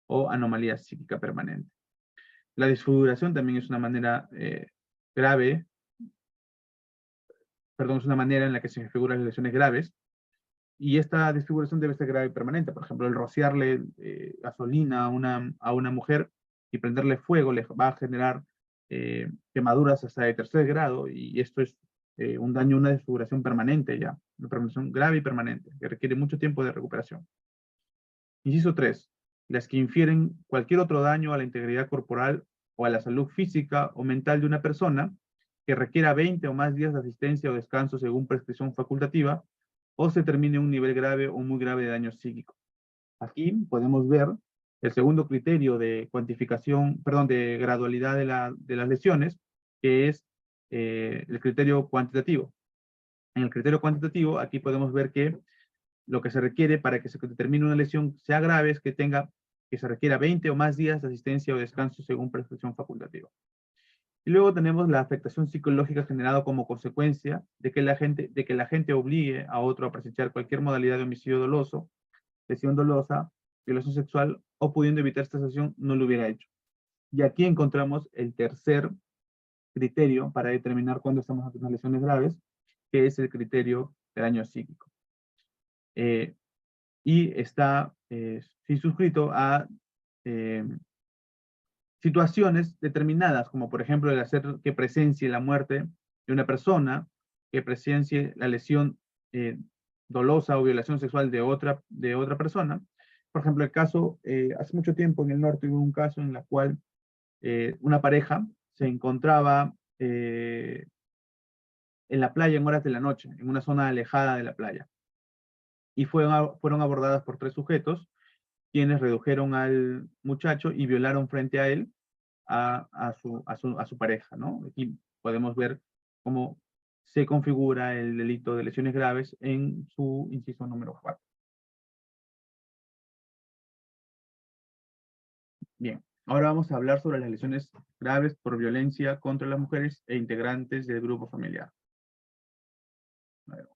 o anomalía psíquica permanente. La desfiguración también es una manera grave, perdón, es una manera en la que se desfiguran las lesiones graves, y esta desfiguración debe ser grave y permanente. Por ejemplo, el rociarle gasolina a una mujer y prenderle fuego le va a generar quemaduras hasta de tercer grado, y esto es un daño, una desfiguración permanente ya, una permanente grave y permanente, que requiere mucho tiempo de recuperación. Inciso 3. Las que infieren cualquier otro daño a la integridad corporal o a la salud física o mental de una persona que requiera 20 o más días de asistencia o descanso según prescripción facultativa, o se termine un nivel grave o muy grave de daño psíquico. Aquí podemos ver el segundo criterio de cuantificación, perdón, de gradualidad de las lesiones, que es el criterio cuantitativo. En el criterio cuantitativo, aquí podemos ver que lo que se requiere para que se determine una lesión sea grave es que se requiera 20 o más días de asistencia o descanso según prescripción facultativa. Y luego tenemos la afectación psicológica generada como consecuencia de que la gente obligue a otro a presenciar cualquier modalidad de homicidio doloso, lesión dolosa, violación sexual, o pudiendo evitar esta situación, no lo hubiera hecho. Y aquí encontramos el tercer criterio para determinar cuándo estamos ante unas lesiones graves, que es el criterio de daño psíquico. Y está suscrito a situaciones determinadas, como por ejemplo el hacer que presencie la muerte de una persona, que presencie la lesión dolosa o violación sexual de otra persona. Por ejemplo, el caso, hace mucho tiempo en el norte hubo un caso en el cual una pareja se encontraba en la playa en horas de la noche, en una zona alejada de la playa. Y fueron abordadas por 3 sujetos, quienes redujeron al muchacho y violaron frente a él a su pareja, ¿no? Aquí podemos ver cómo se configura el delito de lesiones graves en su inciso número 4. Bien, ahora vamos a hablar sobre las lesiones graves por violencia contra las mujeres e integrantes del grupo familiar. A ver.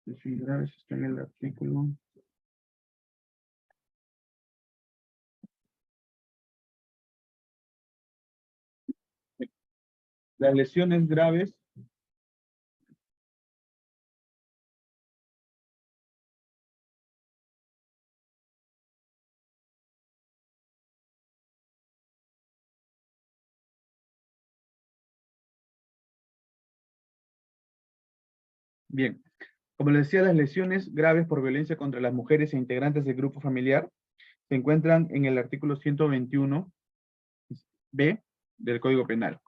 Lesiones graves está en el artículo. Las lesiones graves bien. Como les decía, las lesiones graves por violencia contra las mujeres e integrantes del grupo familiar se encuentran en el artículo 121b del Código Penal,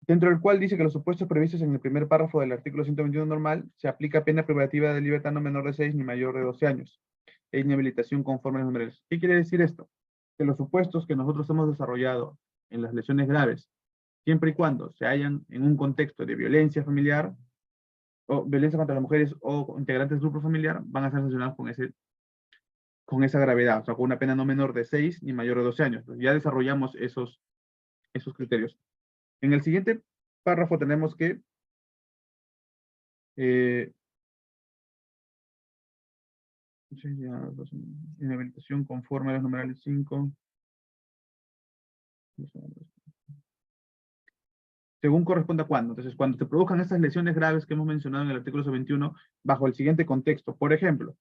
dentro del cual dice que los supuestos previstos en el primer párrafo del artículo 121 normal se aplica pena privativa de libertad no menor de 6 ni mayor de 12 años e inhabilitación conforme a los numerales. ¿Qué quiere decir esto? Que los supuestos que nosotros hemos desarrollado en las lesiones graves, siempre y cuando se hallan en un contexto de violencia familiar o violencia contra las mujeres o integrantes del grupo familiar, van a ser sancionados con esa gravedad, o sea, con una pena no menor de 6 ni mayor de 12 años. Pues ya desarrollamos esos criterios. En el siguiente párrafo tenemos que inhabilitación conforme a los numerales 5. Según corresponda cuándo. Entonces, cuando se produzcan estas lesiones graves que hemos mencionado en el artículo 21, bajo el siguiente contexto. Por ejemplo,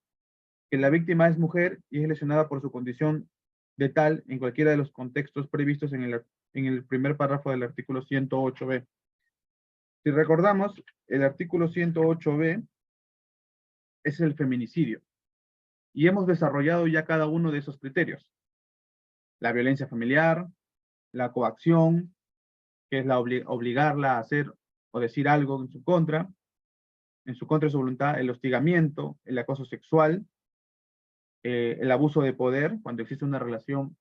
que la víctima es mujer y es lesionada por su condición de tal en cualquiera de los contextos previstos en el primer párrafo del artículo 108b. Si recordamos, el artículo 108b es el feminicidio. Y hemos desarrollado ya cada uno de esos criterios. La violencia familiar, la coacción, que es la obligarla a hacer o decir algo en su contra de su voluntad, el hostigamiento, el acoso sexual, el abuso de poder, cuando existe una relación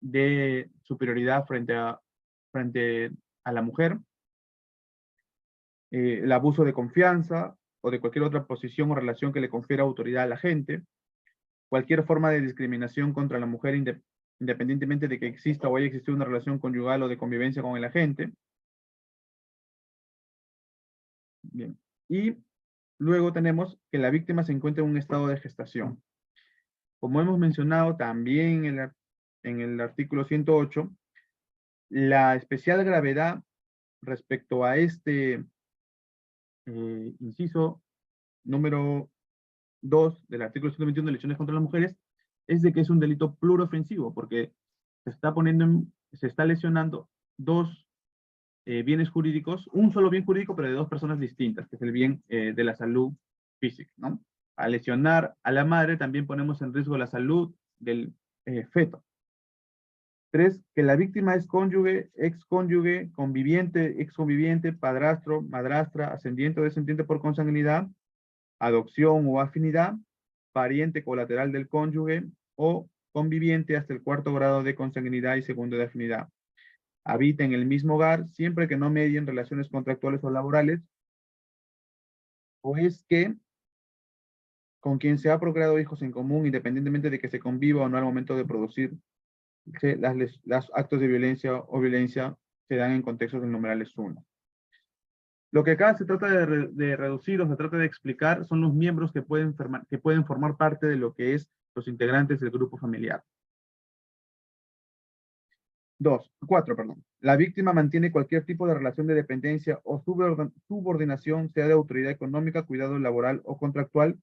de superioridad frente a la mujer, el abuso de confianza o de cualquier otra posición o relación que le confiera autoridad a la gente, cualquier forma de discriminación contra la mujer independientemente de que exista o haya existido una relación conyugal o de convivencia con el agente. Bien. Y luego tenemos que la víctima se encuentra en un estado de gestación. Como hemos mencionado también en el artículo 108, la especial gravedad respecto a este inciso número 2 del artículo 121 de lesiones contra las mujeres es de que es un delito pluriofensivo, porque se está lesionando dos bienes jurídicos, un solo bien jurídico, pero de dos personas distintas, que es el bien de la salud física, ¿no? Al lesionar a la madre, también ponemos en riesgo la salud del feto. 3, que la víctima es cónyuge, excónyuge, conviviente, exconviviente, padrastro, madrastra, ascendiente o descendiente por consanguinidad, adopción o afinidad, pariente colateral del cónyuge o conviviente hasta el 4º grado de consanguinidad y 2º de afinidad. Habita en el mismo hogar siempre que no medien relaciones contractuales o laborales, o es que con quien se ha procreado hijos en común independientemente de que se conviva o no al momento de producir los actos de violencia o violencia se dan en contextos del numerales 1. Lo que acá se trata de reducir o se trata de explicar son los miembros que pueden formar parte de lo que es los integrantes del grupo familiar. 4, perdón. La víctima mantiene cualquier tipo de relación de dependencia o subordinación, sea de autoridad económica, cuidado laboral o contractual,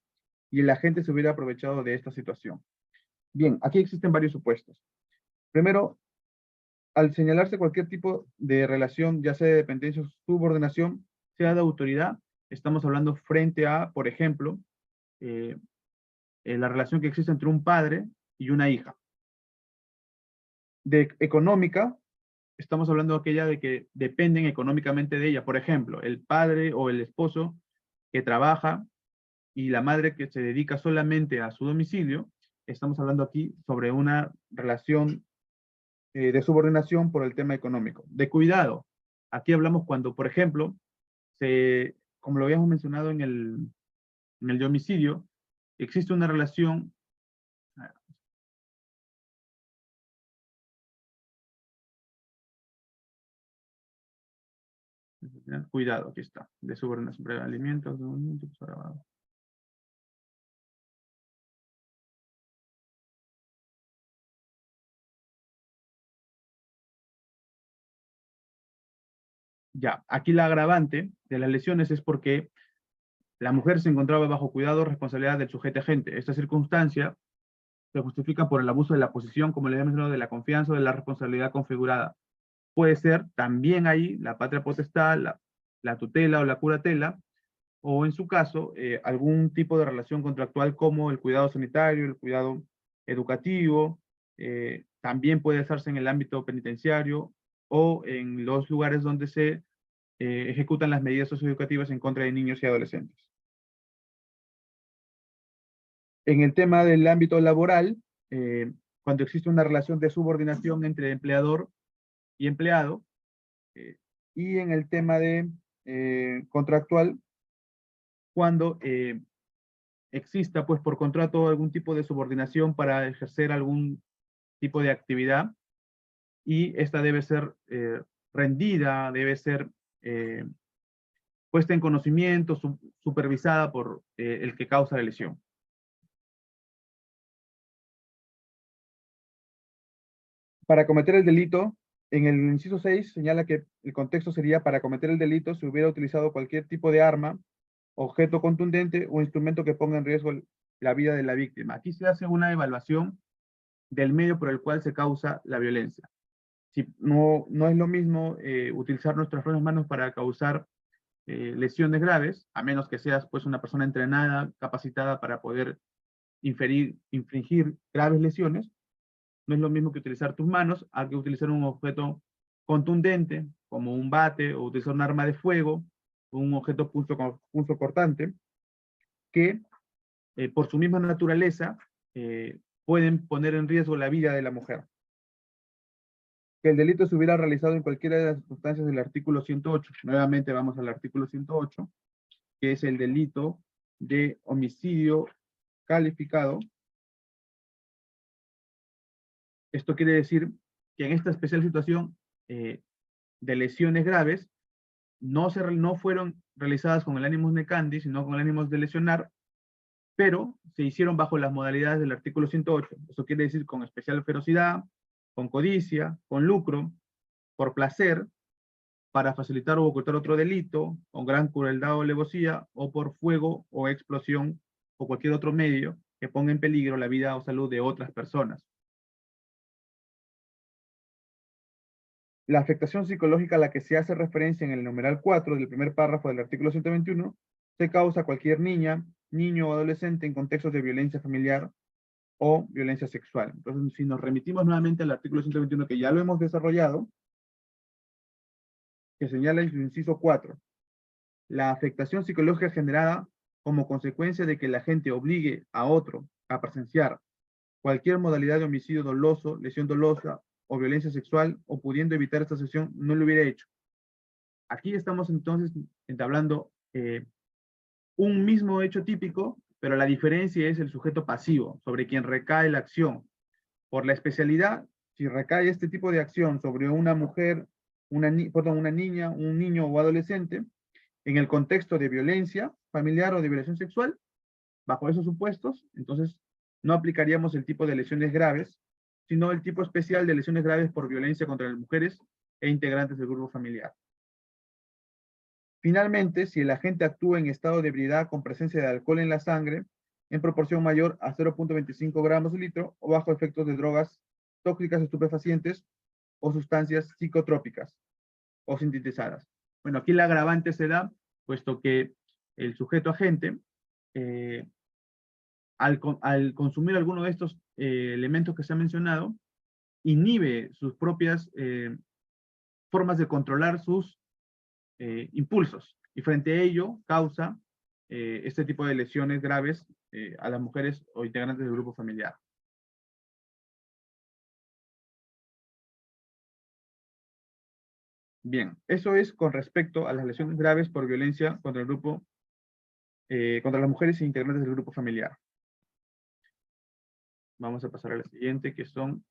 y el agente se hubiera aprovechado de esta situación. Bien, aquí existen varios supuestos. Primero, al señalarse cualquier tipo de relación, ya sea de dependencia o subordinación, sea de autoridad, estamos hablando frente a, por ejemplo, la relación que existe entre un padre y una hija. De económica, estamos hablando de aquella de que dependen económicamente de ella. Por ejemplo, el padre o el esposo que trabaja y la madre que se dedica solamente a su domicilio. Estamos hablando aquí sobre una relación de subordinación por el tema económico. De cuidado, aquí hablamos cuando, por ejemplo, como lo habíamos mencionado en el de homicidio, existe una relación. Cuidado, aquí está. De subordinación, alimentos, Ya, aquí la agravante de las lesiones es porque la mujer se encontraba bajo cuidado o responsabilidad del sujeto agente. Esta circunstancia se justifica por el abuso de la posición, como les he mencionado, de la confianza o de la responsabilidad configurada. Puede ser también ahí la patria potestad, la tutela o la curatela, o en su caso, algún tipo de relación contractual como el cuidado sanitario, el cuidado educativo, también puede hacerse en el ámbito penitenciario o en los lugares donde se ejecutan las medidas socioeducativas en contra de niños y adolescentes. En el tema del ámbito laboral, cuando existe una relación de subordinación entre empleador y empleado, y en el tema de contractual, cuando exista pues por contrato algún tipo de subordinación para ejercer algún tipo de actividad, y esta debe ser rendida, debe ser puesta en conocimiento, supervisada por el que causa la lesión. Para cometer el delito, en el inciso 6 señala que el contexto sería: para cometer el delito se hubiera utilizado cualquier tipo de arma, objeto contundente o instrumento que ponga en riesgo la vida de la víctima. Aquí se hace una evaluación del medio por el cual se causa la violencia. Si no es lo mismo utilizar nuestras propias manos para causar lesiones graves, a menos que seas pues una persona entrenada, capacitada para poder infringir graves lesiones. No es lo mismo que utilizar tus manos a que utilizar un objeto contundente, como un bate, o utilizar un arma de fuego, o un objeto punzo cortante, que por su misma naturaleza pueden poner en riesgo la vida de la mujer. Que el delito se hubiera realizado en cualquiera de las circunstancias del artículo 108. Nuevamente vamos al artículo 108, que es el delito de homicidio calificado. Esto quiere decir que en esta especial situación de lesiones graves, no fueron realizadas con el ánimo necandi, sino con el ánimo de lesionar, pero se hicieron bajo las modalidades del artículo 108. Eso quiere decir con especial ferocidad, con codicia, con lucro, por placer, para facilitar o ocultar otro delito, con gran crueldad o alevosía, o por fuego o explosión, o cualquier otro medio que ponga en peligro la vida o salud de otras personas. La afectación psicológica a la que se hace referencia en el numeral 4 del primer párrafo del artículo 121 se causa a cualquier niña, niño o adolescente en contextos de violencia familiar o violencia sexual. Entonces, si nos remitimos nuevamente al artículo 121, que ya lo hemos desarrollado, que señala en su inciso 4, la afectación psicológica generada como consecuencia de que la gente obligue a otro a presenciar cualquier modalidad de homicidio doloso, lesión dolosa o violencia sexual, o pudiendo evitar esta sesión, no lo hubiera hecho. Aquí estamos entonces entablando un mismo hecho típico, pero la diferencia es el sujeto pasivo, sobre quien recae la acción. Por la especialidad, si recae este tipo de acción sobre una mujer, una niña, un niño o adolescente, en el contexto de violencia familiar o de violación sexual, bajo esos supuestos, entonces no aplicaríamos el tipo de lesiones graves, sino el tipo especial de lesiones graves por violencia contra las mujeres e integrantes del grupo familiar. Finalmente, si el agente actúa en estado de ebriedad con presencia de alcohol en la sangre, en proporción mayor a 0.25 gramos de litro, o bajo efectos de drogas tóxicas, estupefacientes o sustancias psicotrópicas o sintetizadas. Bueno, aquí la agravante se da, puesto que el sujeto agente, al consumir alguno de estos elementos que se han mencionado, inhibe sus propias formas de controlar sus impulsos, y frente a ello causa este tipo de lesiones graves a las mujeres o integrantes del grupo familiar. Bien, eso es con respecto a las lesiones graves por violencia contra el grupo, contra las mujeres e integrantes del grupo familiar. Vamos a pasar a la siguiente, que son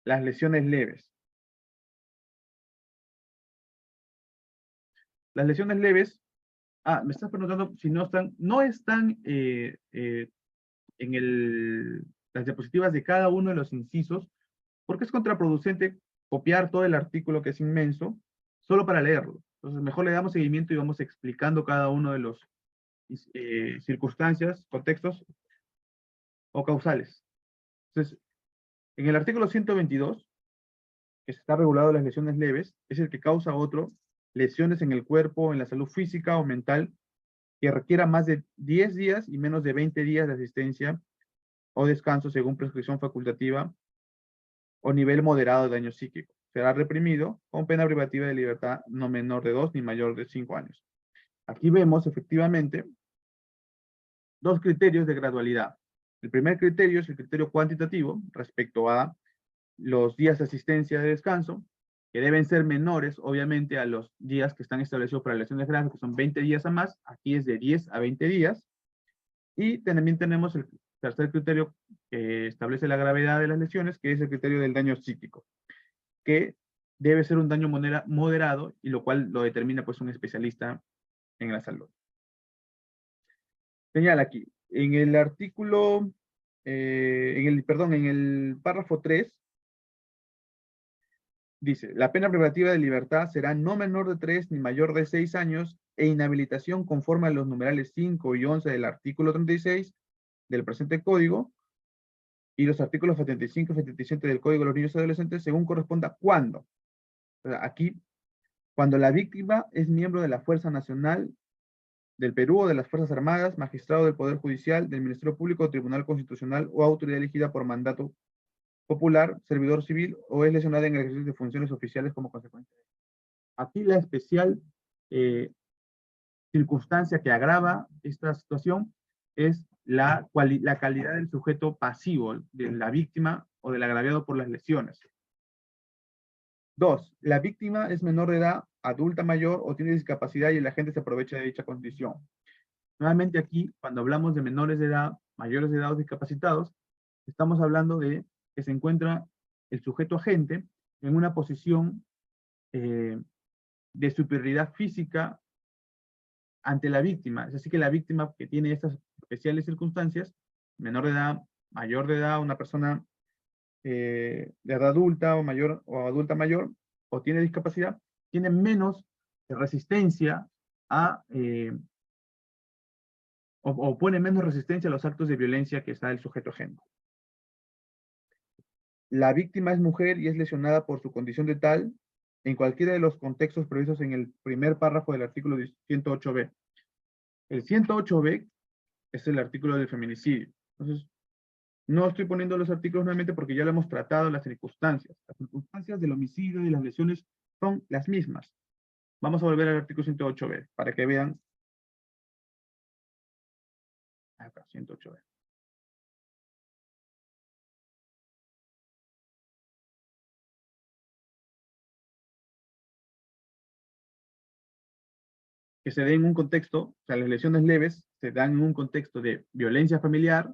las lesiones leves. Las lesiones leves, me estás preguntando si no están en las diapositivas de cada uno de los incisos, porque es contraproducente copiar todo el artículo, que es inmenso, solo para leerlo. Entonces, mejor le damos seguimiento y vamos explicando cada uno de los circunstancias, contextos o causales. Entonces, en el artículo 122, que se está regulado las lesiones leves, es el que causa otro, lesiones en el cuerpo, en la salud física o mental, que requiera más de 10 días y menos de 20 días de asistencia o descanso según prescripción facultativa o nivel moderado de daño psíquico. Será reprimido con pena privativa de libertad no menor de 2 ni mayor de 5 años. Aquí vemos efectivamente dos criterios de gradualidad. El primer criterio es el criterio cuantitativo respecto a los días de asistencia de descanso, que deben ser menores, obviamente, a los días que están establecidos para lesiones graves, que son 20 días a más. Aquí es de 10 a 20 días. Y también tenemos el tercer criterio que establece la gravedad de las lesiones, que es el criterio del daño psíquico, que debe ser un daño moderado, y lo cual lo determina pues un especialista en la salud. Señala aquí, en el artículo, en el párrafo 3, dice, la pena privativa de libertad será no menor de 3 ni mayor de 6 años e inhabilitación conforme a los numerales 5 y 11 del artículo 36 del presente código y los artículos 75 y 77 del Código de los Niños y Adolescentes según corresponda cuando. O sea, aquí, cuando la víctima es miembro de la Fuerza Nacional del Perú o de las Fuerzas Armadas, magistrado del Poder Judicial, del Ministerio Público, Tribunal Constitucional o autoridad elegida por mandato popular, servidor civil o es lesionada en el ejercicio de funciones oficiales como consecuencia. Aquí la especial circunstancia que agrava esta situación es la calidad del sujeto pasivo, de la víctima o del agraviado por las lesiones. 2. La víctima es menor de edad, adulta mayor o tiene discapacidad y el agente se aprovecha de dicha condición. Nuevamente aquí, cuando hablamos de menores de edad, mayores de edad o discapacitados, estamos hablando de que se encuentra el sujeto agente en una posición de superioridad física ante la víctima. Es así que la víctima que tiene estas especiales circunstancias, menor de edad, mayor de edad, una persona de edad adulta o mayor o adulta mayor, o tiene discapacidad, tiene menos resistencia a, o pone menos resistencia a los actos de violencia que está el sujeto agente. La víctima es mujer y es lesionada por su condición de tal en cualquiera de los contextos previstos en el primer párrafo del artículo 108b. El 108b es el artículo del feminicidio. Entonces, no estoy poniendo los artículos nuevamente porque ya lo hemos tratado, las circunstancias. Las circunstancias del homicidio y las lesiones son las mismas. Vamos a volver al artículo 108b para que vean. Acá, 108b. Que se den en un contexto, o sea, las lesiones leves se dan en un contexto de violencia familiar,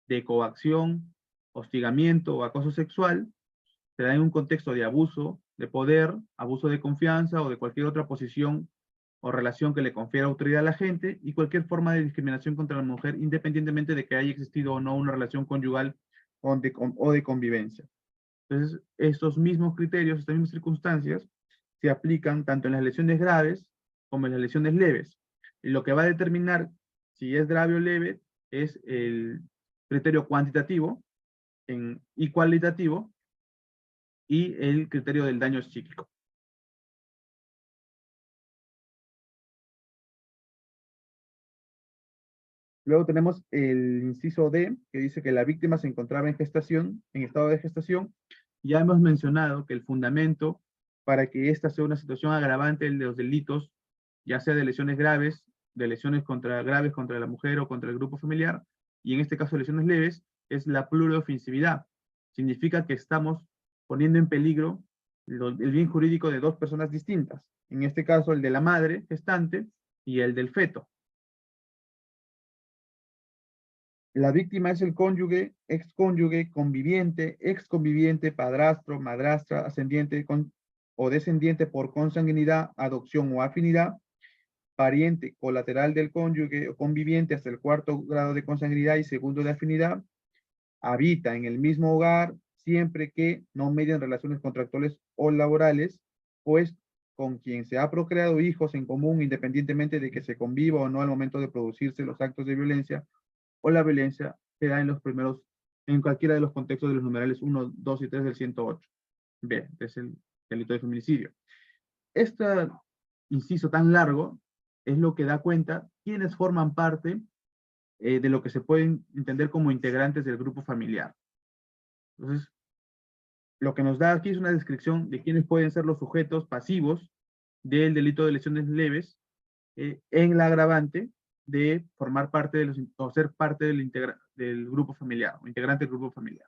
de coacción, hostigamiento o acoso sexual, se da en un contexto de abuso de poder, abuso de confianza o de cualquier otra posición o relación que le confiera autoridad a la gente y cualquier forma de discriminación contra la mujer, independientemente de que haya existido o no una relación conyugal o de convivencia. Entonces, estos mismos criterios, estas mismas circunstancias, se aplican tanto en las lesiones graves como en las lesiones leves. Y lo que va a determinar si es grave o leve es el criterio cuantitativo y cualitativo y el criterio del daño psíquico. Luego tenemos el inciso D, que dice que la víctima se encontraba en gestación, en estado de gestación. Ya hemos mencionado que el fundamento para que esta sea una situación agravante de los delitos, ya sea de lesiones graves, de lesiones graves contra la mujer o contra el grupo familiar, y en este caso lesiones leves, es la pluriofensividad. Significa que estamos poniendo en peligro el bien jurídico de dos personas distintas. En este caso, el de la madre gestante y el del feto. La víctima es el cónyuge, excónyuge, conviviente, exconviviente, padrastro, madrastra, ascendiente o descendiente por consanguinidad, adopción o afinidad, pariente colateral del cónyuge o conviviente hasta el 4º grado de consanguinidad y 2º de afinidad, habita en el mismo hogar siempre que no medien relaciones contractuales o laborales, pues con quien se ha procreado hijos en común independientemente de que se conviva o no al momento de producirse los actos de violencia o la violencia se da en cualquiera de los contextos de los numerales 1, 2 y 3 del 108. B, es el delito de feminicidio. Este inciso tan largo es lo que da cuenta quiénes forman parte de lo que se pueden entender como integrantes del grupo familiar. Entonces, lo que nos da aquí es una descripción de quiénes pueden ser los sujetos pasivos del delito de lesiones leves en la agravante de formar parte de o ser parte del grupo familiar, o integrante del grupo familiar.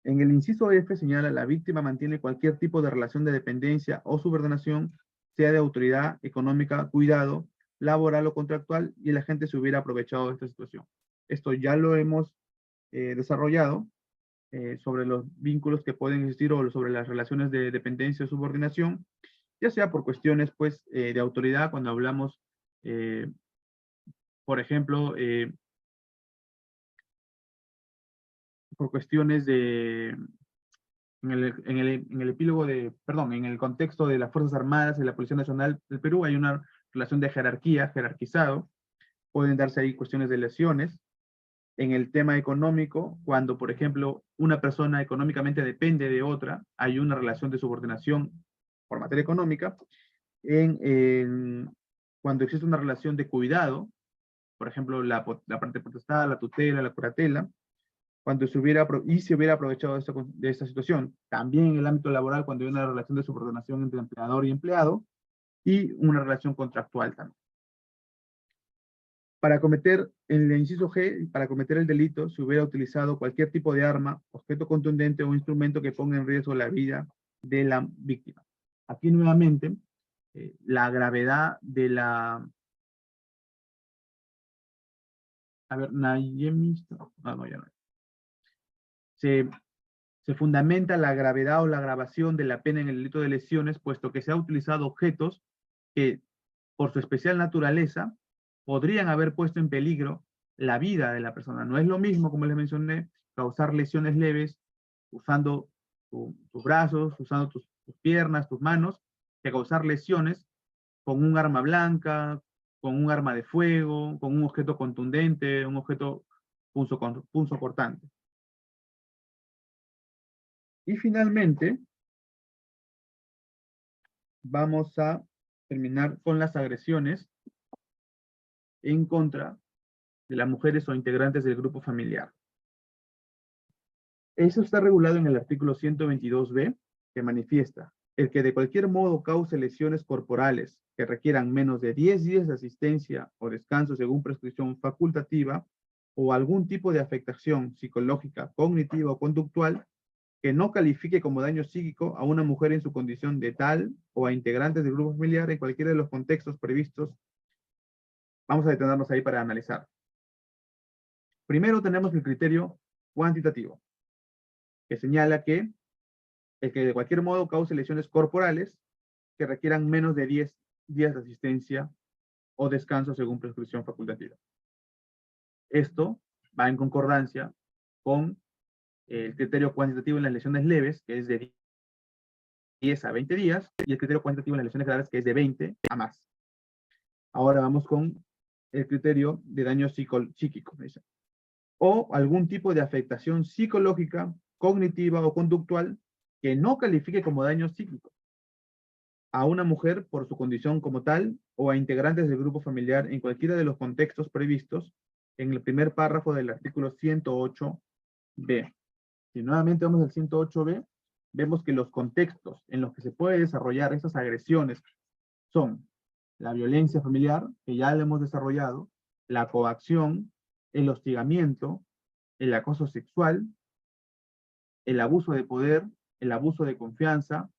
En el inciso F señala, la víctima mantiene cualquier tipo de relación de dependencia o subordinación, sea de autoridad, económica, cuidado, laboral o contractual, y el agente se hubiera aprovechado de esta situación. Esto ya lo hemos desarrollado sobre los vínculos que pueden existir o sobre las relaciones de dependencia o subordinación, ya sea por cuestiones pues, de autoridad, cuando hablamos, por ejemplo, por cuestiones de, en el epílogo de, perdón, en el contexto de las Fuerzas Armadas y la Policía Nacional del Perú, hay una relación de jerarquía, jerarquizado, pueden darse ahí cuestiones de lesiones. En el tema económico, cuando, por ejemplo, una persona económicamente depende de otra, hay una relación de subordinación por materia económica. Cuando existe una relación de cuidado, por ejemplo, la parte potestad, la tutela, la curatela, cuando se hubiera aprovechado de esta situación. También en el ámbito laboral, cuando hay una relación de subordinación entre empleador y empleado, y una relación contractual también. Para cometer, en el inciso G, para cometer el delito, se hubiera utilizado cualquier tipo de arma, objeto contundente o instrumento que ponga en riesgo la vida de la víctima. Aquí nuevamente, la gravedad de la... A ver, Nayemi... No, ya no. Se fundamenta la gravedad o la agravación de la pena en el delito de lesiones, puesto que se ha utilizado objetos que, por su especial naturaleza, podrían haber puesto en peligro la vida de la persona. No es lo mismo, como les mencioné, causar lesiones leves usando tus brazos, usando tus piernas, tus manos, que causar lesiones con un arma blanca, con un arma de fuego, con un objeto contundente, un objeto punzocortante. Y finalmente, vamos a terminar con las agresiones en contra de las mujeres o integrantes del grupo familiar. Eso está regulado en el artículo 122b, que manifiesta el que de cualquier modo cause lesiones corporales que requieran menos de 10 días de asistencia o descanso según prescripción facultativa o algún tipo de afectación psicológica, cognitiva o conductual que no califique como daño psíquico a una mujer en su condición de tal o a integrantes del grupo familiar en cualquiera de los contextos previstos. Vamos a detenernos ahí para analizar. Primero tenemos el criterio cuantitativo, que señala que el que de cualquier modo cause lesiones corporales que requieran menos de 10 días de asistencia o descanso según prescripción facultativa. Esto va en concordancia con el criterio cuantitativo en las lesiones leves, que es de 10 a 20 días, y el criterio cuantitativo en las lesiones graves, que es de 20 a más. Ahora vamos con el criterio de daño psíquico, o algún tipo de afectación psicológica, cognitiva o conductual que no califique como daño psíquico a una mujer por su condición como tal o a integrantes del grupo familiar en cualquiera de los contextos previstos en el primer párrafo del artículo 108b. Si nuevamente vamos al 108b, vemos que los contextos en los que se puede desarrollar esas agresiones son la violencia familiar, que ya lo hemos desarrollado, la coacción, el hostigamiento, el acoso sexual, el abuso de poder, el abuso de confianza,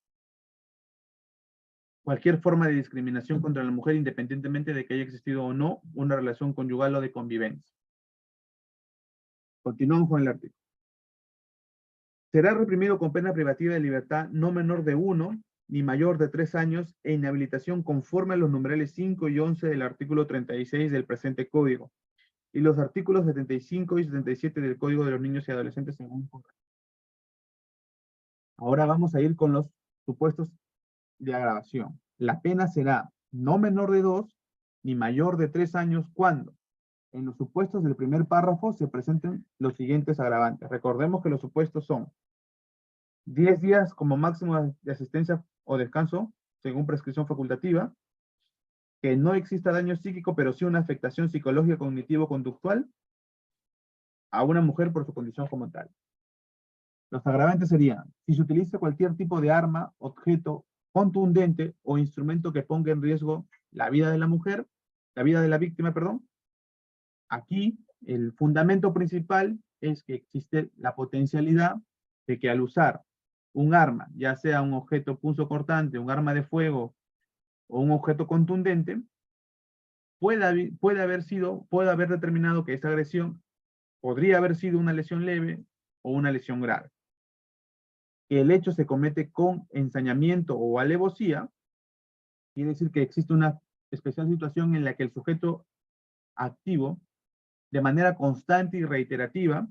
cualquier forma de discriminación contra la mujer independientemente de que haya existido o no una relación conyugal o de convivencia. Continuamos con el artículo. Será reprimido con pena privativa de libertad no menor de 1 ni mayor de 3 años e inhabilitación conforme a los numerales 5 y 11 del artículo 36 del presente código y los artículos 75 y 77 del Código de los Niños y Adolescentes según. Ahora vamos a ir con los supuestos de agravación. La pena será no menor de 2 ni mayor de 3 años cuando en los supuestos del primer párrafo se presenten los siguientes agravantes. Recordemos que los supuestos son 10 días como máximo de asistencia o descanso, según prescripción facultativa, que no exista daño psíquico, pero sí una afectación psicológica, cognitivo-conductual a una mujer por su condición como tal. Los agravantes serían, si se utiliza cualquier tipo de arma, objeto contundente o instrumento que ponga en riesgo la vida de la mujer, la vida de la víctima, perdón. Aquí, el fundamento principal es que existe la potencialidad de que al usar un arma, ya sea un objeto punzocortante, un arma de fuego o un objeto contundente, puede haber determinado que esa agresión podría haber sido una lesión leve o una lesión grave. Que el hecho se comete con ensañamiento o alevosía, quiere decir que existe una especial situación en la que el sujeto activo, de manera constante y reiterativa,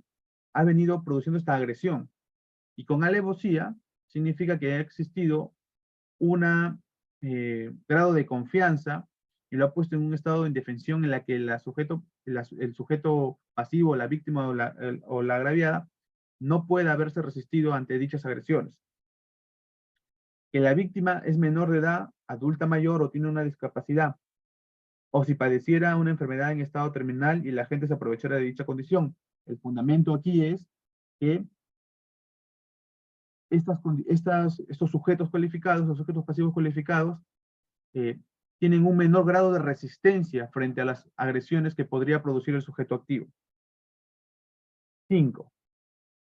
ha venido produciendo esta agresión. Y con alevosía significa que ha existido un grado de confianza y lo ha puesto en un estado de indefensión en la que el sujeto pasivo, la víctima o la agraviada, no puede haberse resistido ante dichas agresiones. Que la víctima es menor de edad, adulta mayor o tiene una discapacidad, o si padeciera una enfermedad en estado terminal y la gente se aprovechara de dicha condición. El fundamento aquí es que estos sujetos cualificados, los sujetos pasivos cualificados, tienen un menor grado de resistencia frente a las agresiones que podría producir el sujeto activo. 5.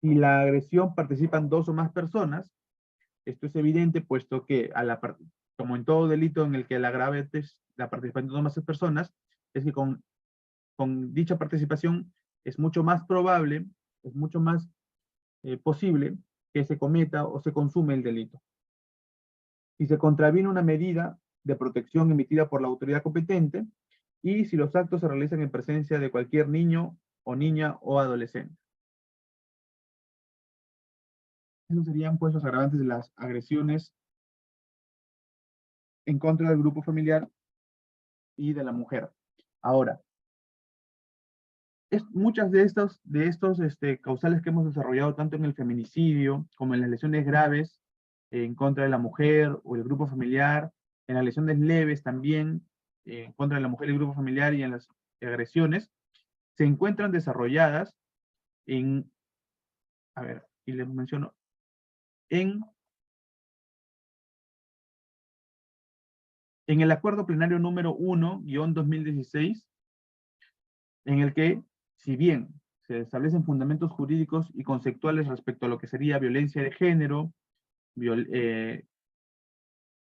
Si la agresión participan 2 o más personas, esto es evidente puesto que, como en todo delito en el que el agravante es la participación de 2 o más personas, es que con dicha participación es mucho más probable, es mucho más posible que se cometa o se consume el delito. Si se contraviene una medida de protección emitida por la autoridad competente y si los actos se realizan en presencia de cualquier niño o niña o adolescente. Esos serían pues los agravantes de las agresiones en contra del grupo familiar y de la mujer. Ahora, muchas de estos causales que hemos desarrollado tanto en el feminicidio como en las lesiones graves en contra de la mujer o el grupo familiar, en las lesiones leves también en contra de la mujer y el grupo familiar y en las agresiones, se encuentran desarrolladas en, a ver, y les menciono, en el acuerdo plenario número 1-2016, en el que, si bien se establecen fundamentos jurídicos y conceptuales respecto a lo que sería violencia de género,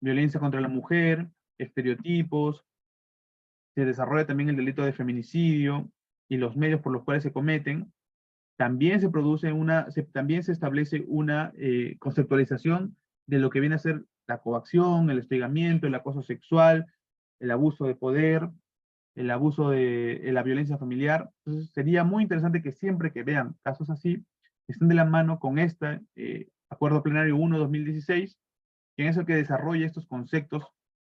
violencia contra la mujer, estereotipos, se desarrolla también el delito de feminicidio y los medios por los cuales se cometen, también también se establece una conceptualización de lo que viene a ser la coacción, el hostigamiento, el acoso sexual, el abuso de poder, el abuso de la violencia familiar. Entonces sería muy interesante que siempre que vean casos así, estén de la mano con este Acuerdo Plenario 1-2016, que es el que desarrolla estos conceptos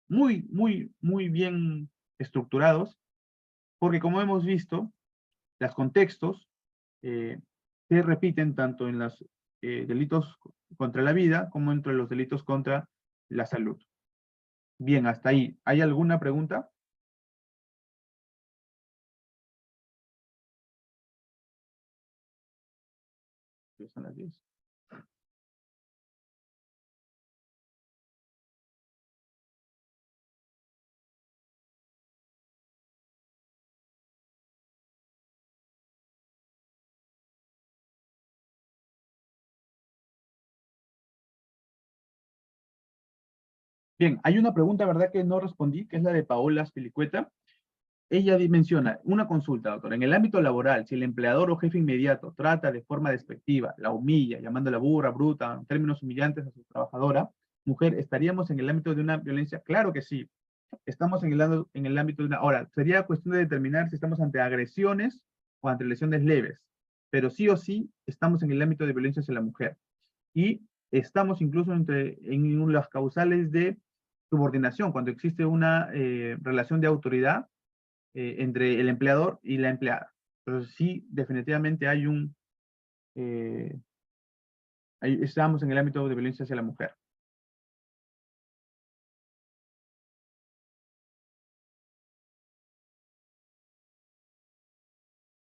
muy, muy, muy bien estructurados, porque como hemos visto, los contextos se repiten tanto en los delitos contra la vida como entre los delitos contra la salud. Bien, hasta ahí. ¿Hay alguna pregunta? Son las 10. Bien, hay una pregunta, ¿verdad?, que no respondí, que es la de Paola Spilicueta. Ella menciona, una consulta, doctor, en el ámbito laboral, si el empleador o jefe inmediato trata de forma despectiva, la humilla, llamándola burra, bruta, en términos humillantes a su trabajadora, mujer, ¿estaríamos en el ámbito de una violencia? Claro que sí. Estamos en el ámbito de una... Ahora, sería cuestión de determinar si estamos ante agresiones o ante lesiones leves, pero sí o sí estamos en el ámbito de violencia hacia la mujer. Y estamos incluso en las causales de subordinación, cuando existe una relación de autoridad entre el empleador y la empleada. Entonces sí, definitivamente estamos en el ámbito de violencia hacia la mujer.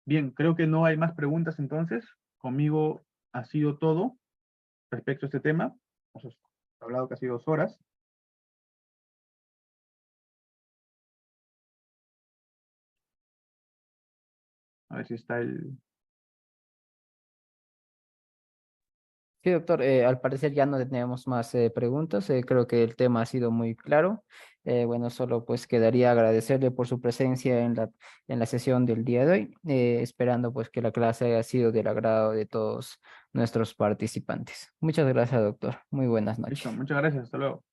Bien, creo que no hay más preguntas entonces. Conmigo ha sido todo respecto a este tema. Hemos hablado casi 2 horas. A ver si está el... Sí, doctor, al parecer ya no tenemos más preguntas. Creo que el tema ha sido muy claro. Bueno, solo pues quedaría agradecerle por su presencia en la sesión del día de hoy, esperando pues que la clase haya sido del agrado de todos nuestros participantes. Muchas gracias, doctor. Muy buenas Listo, noches. muchas gracias. Hasta luego.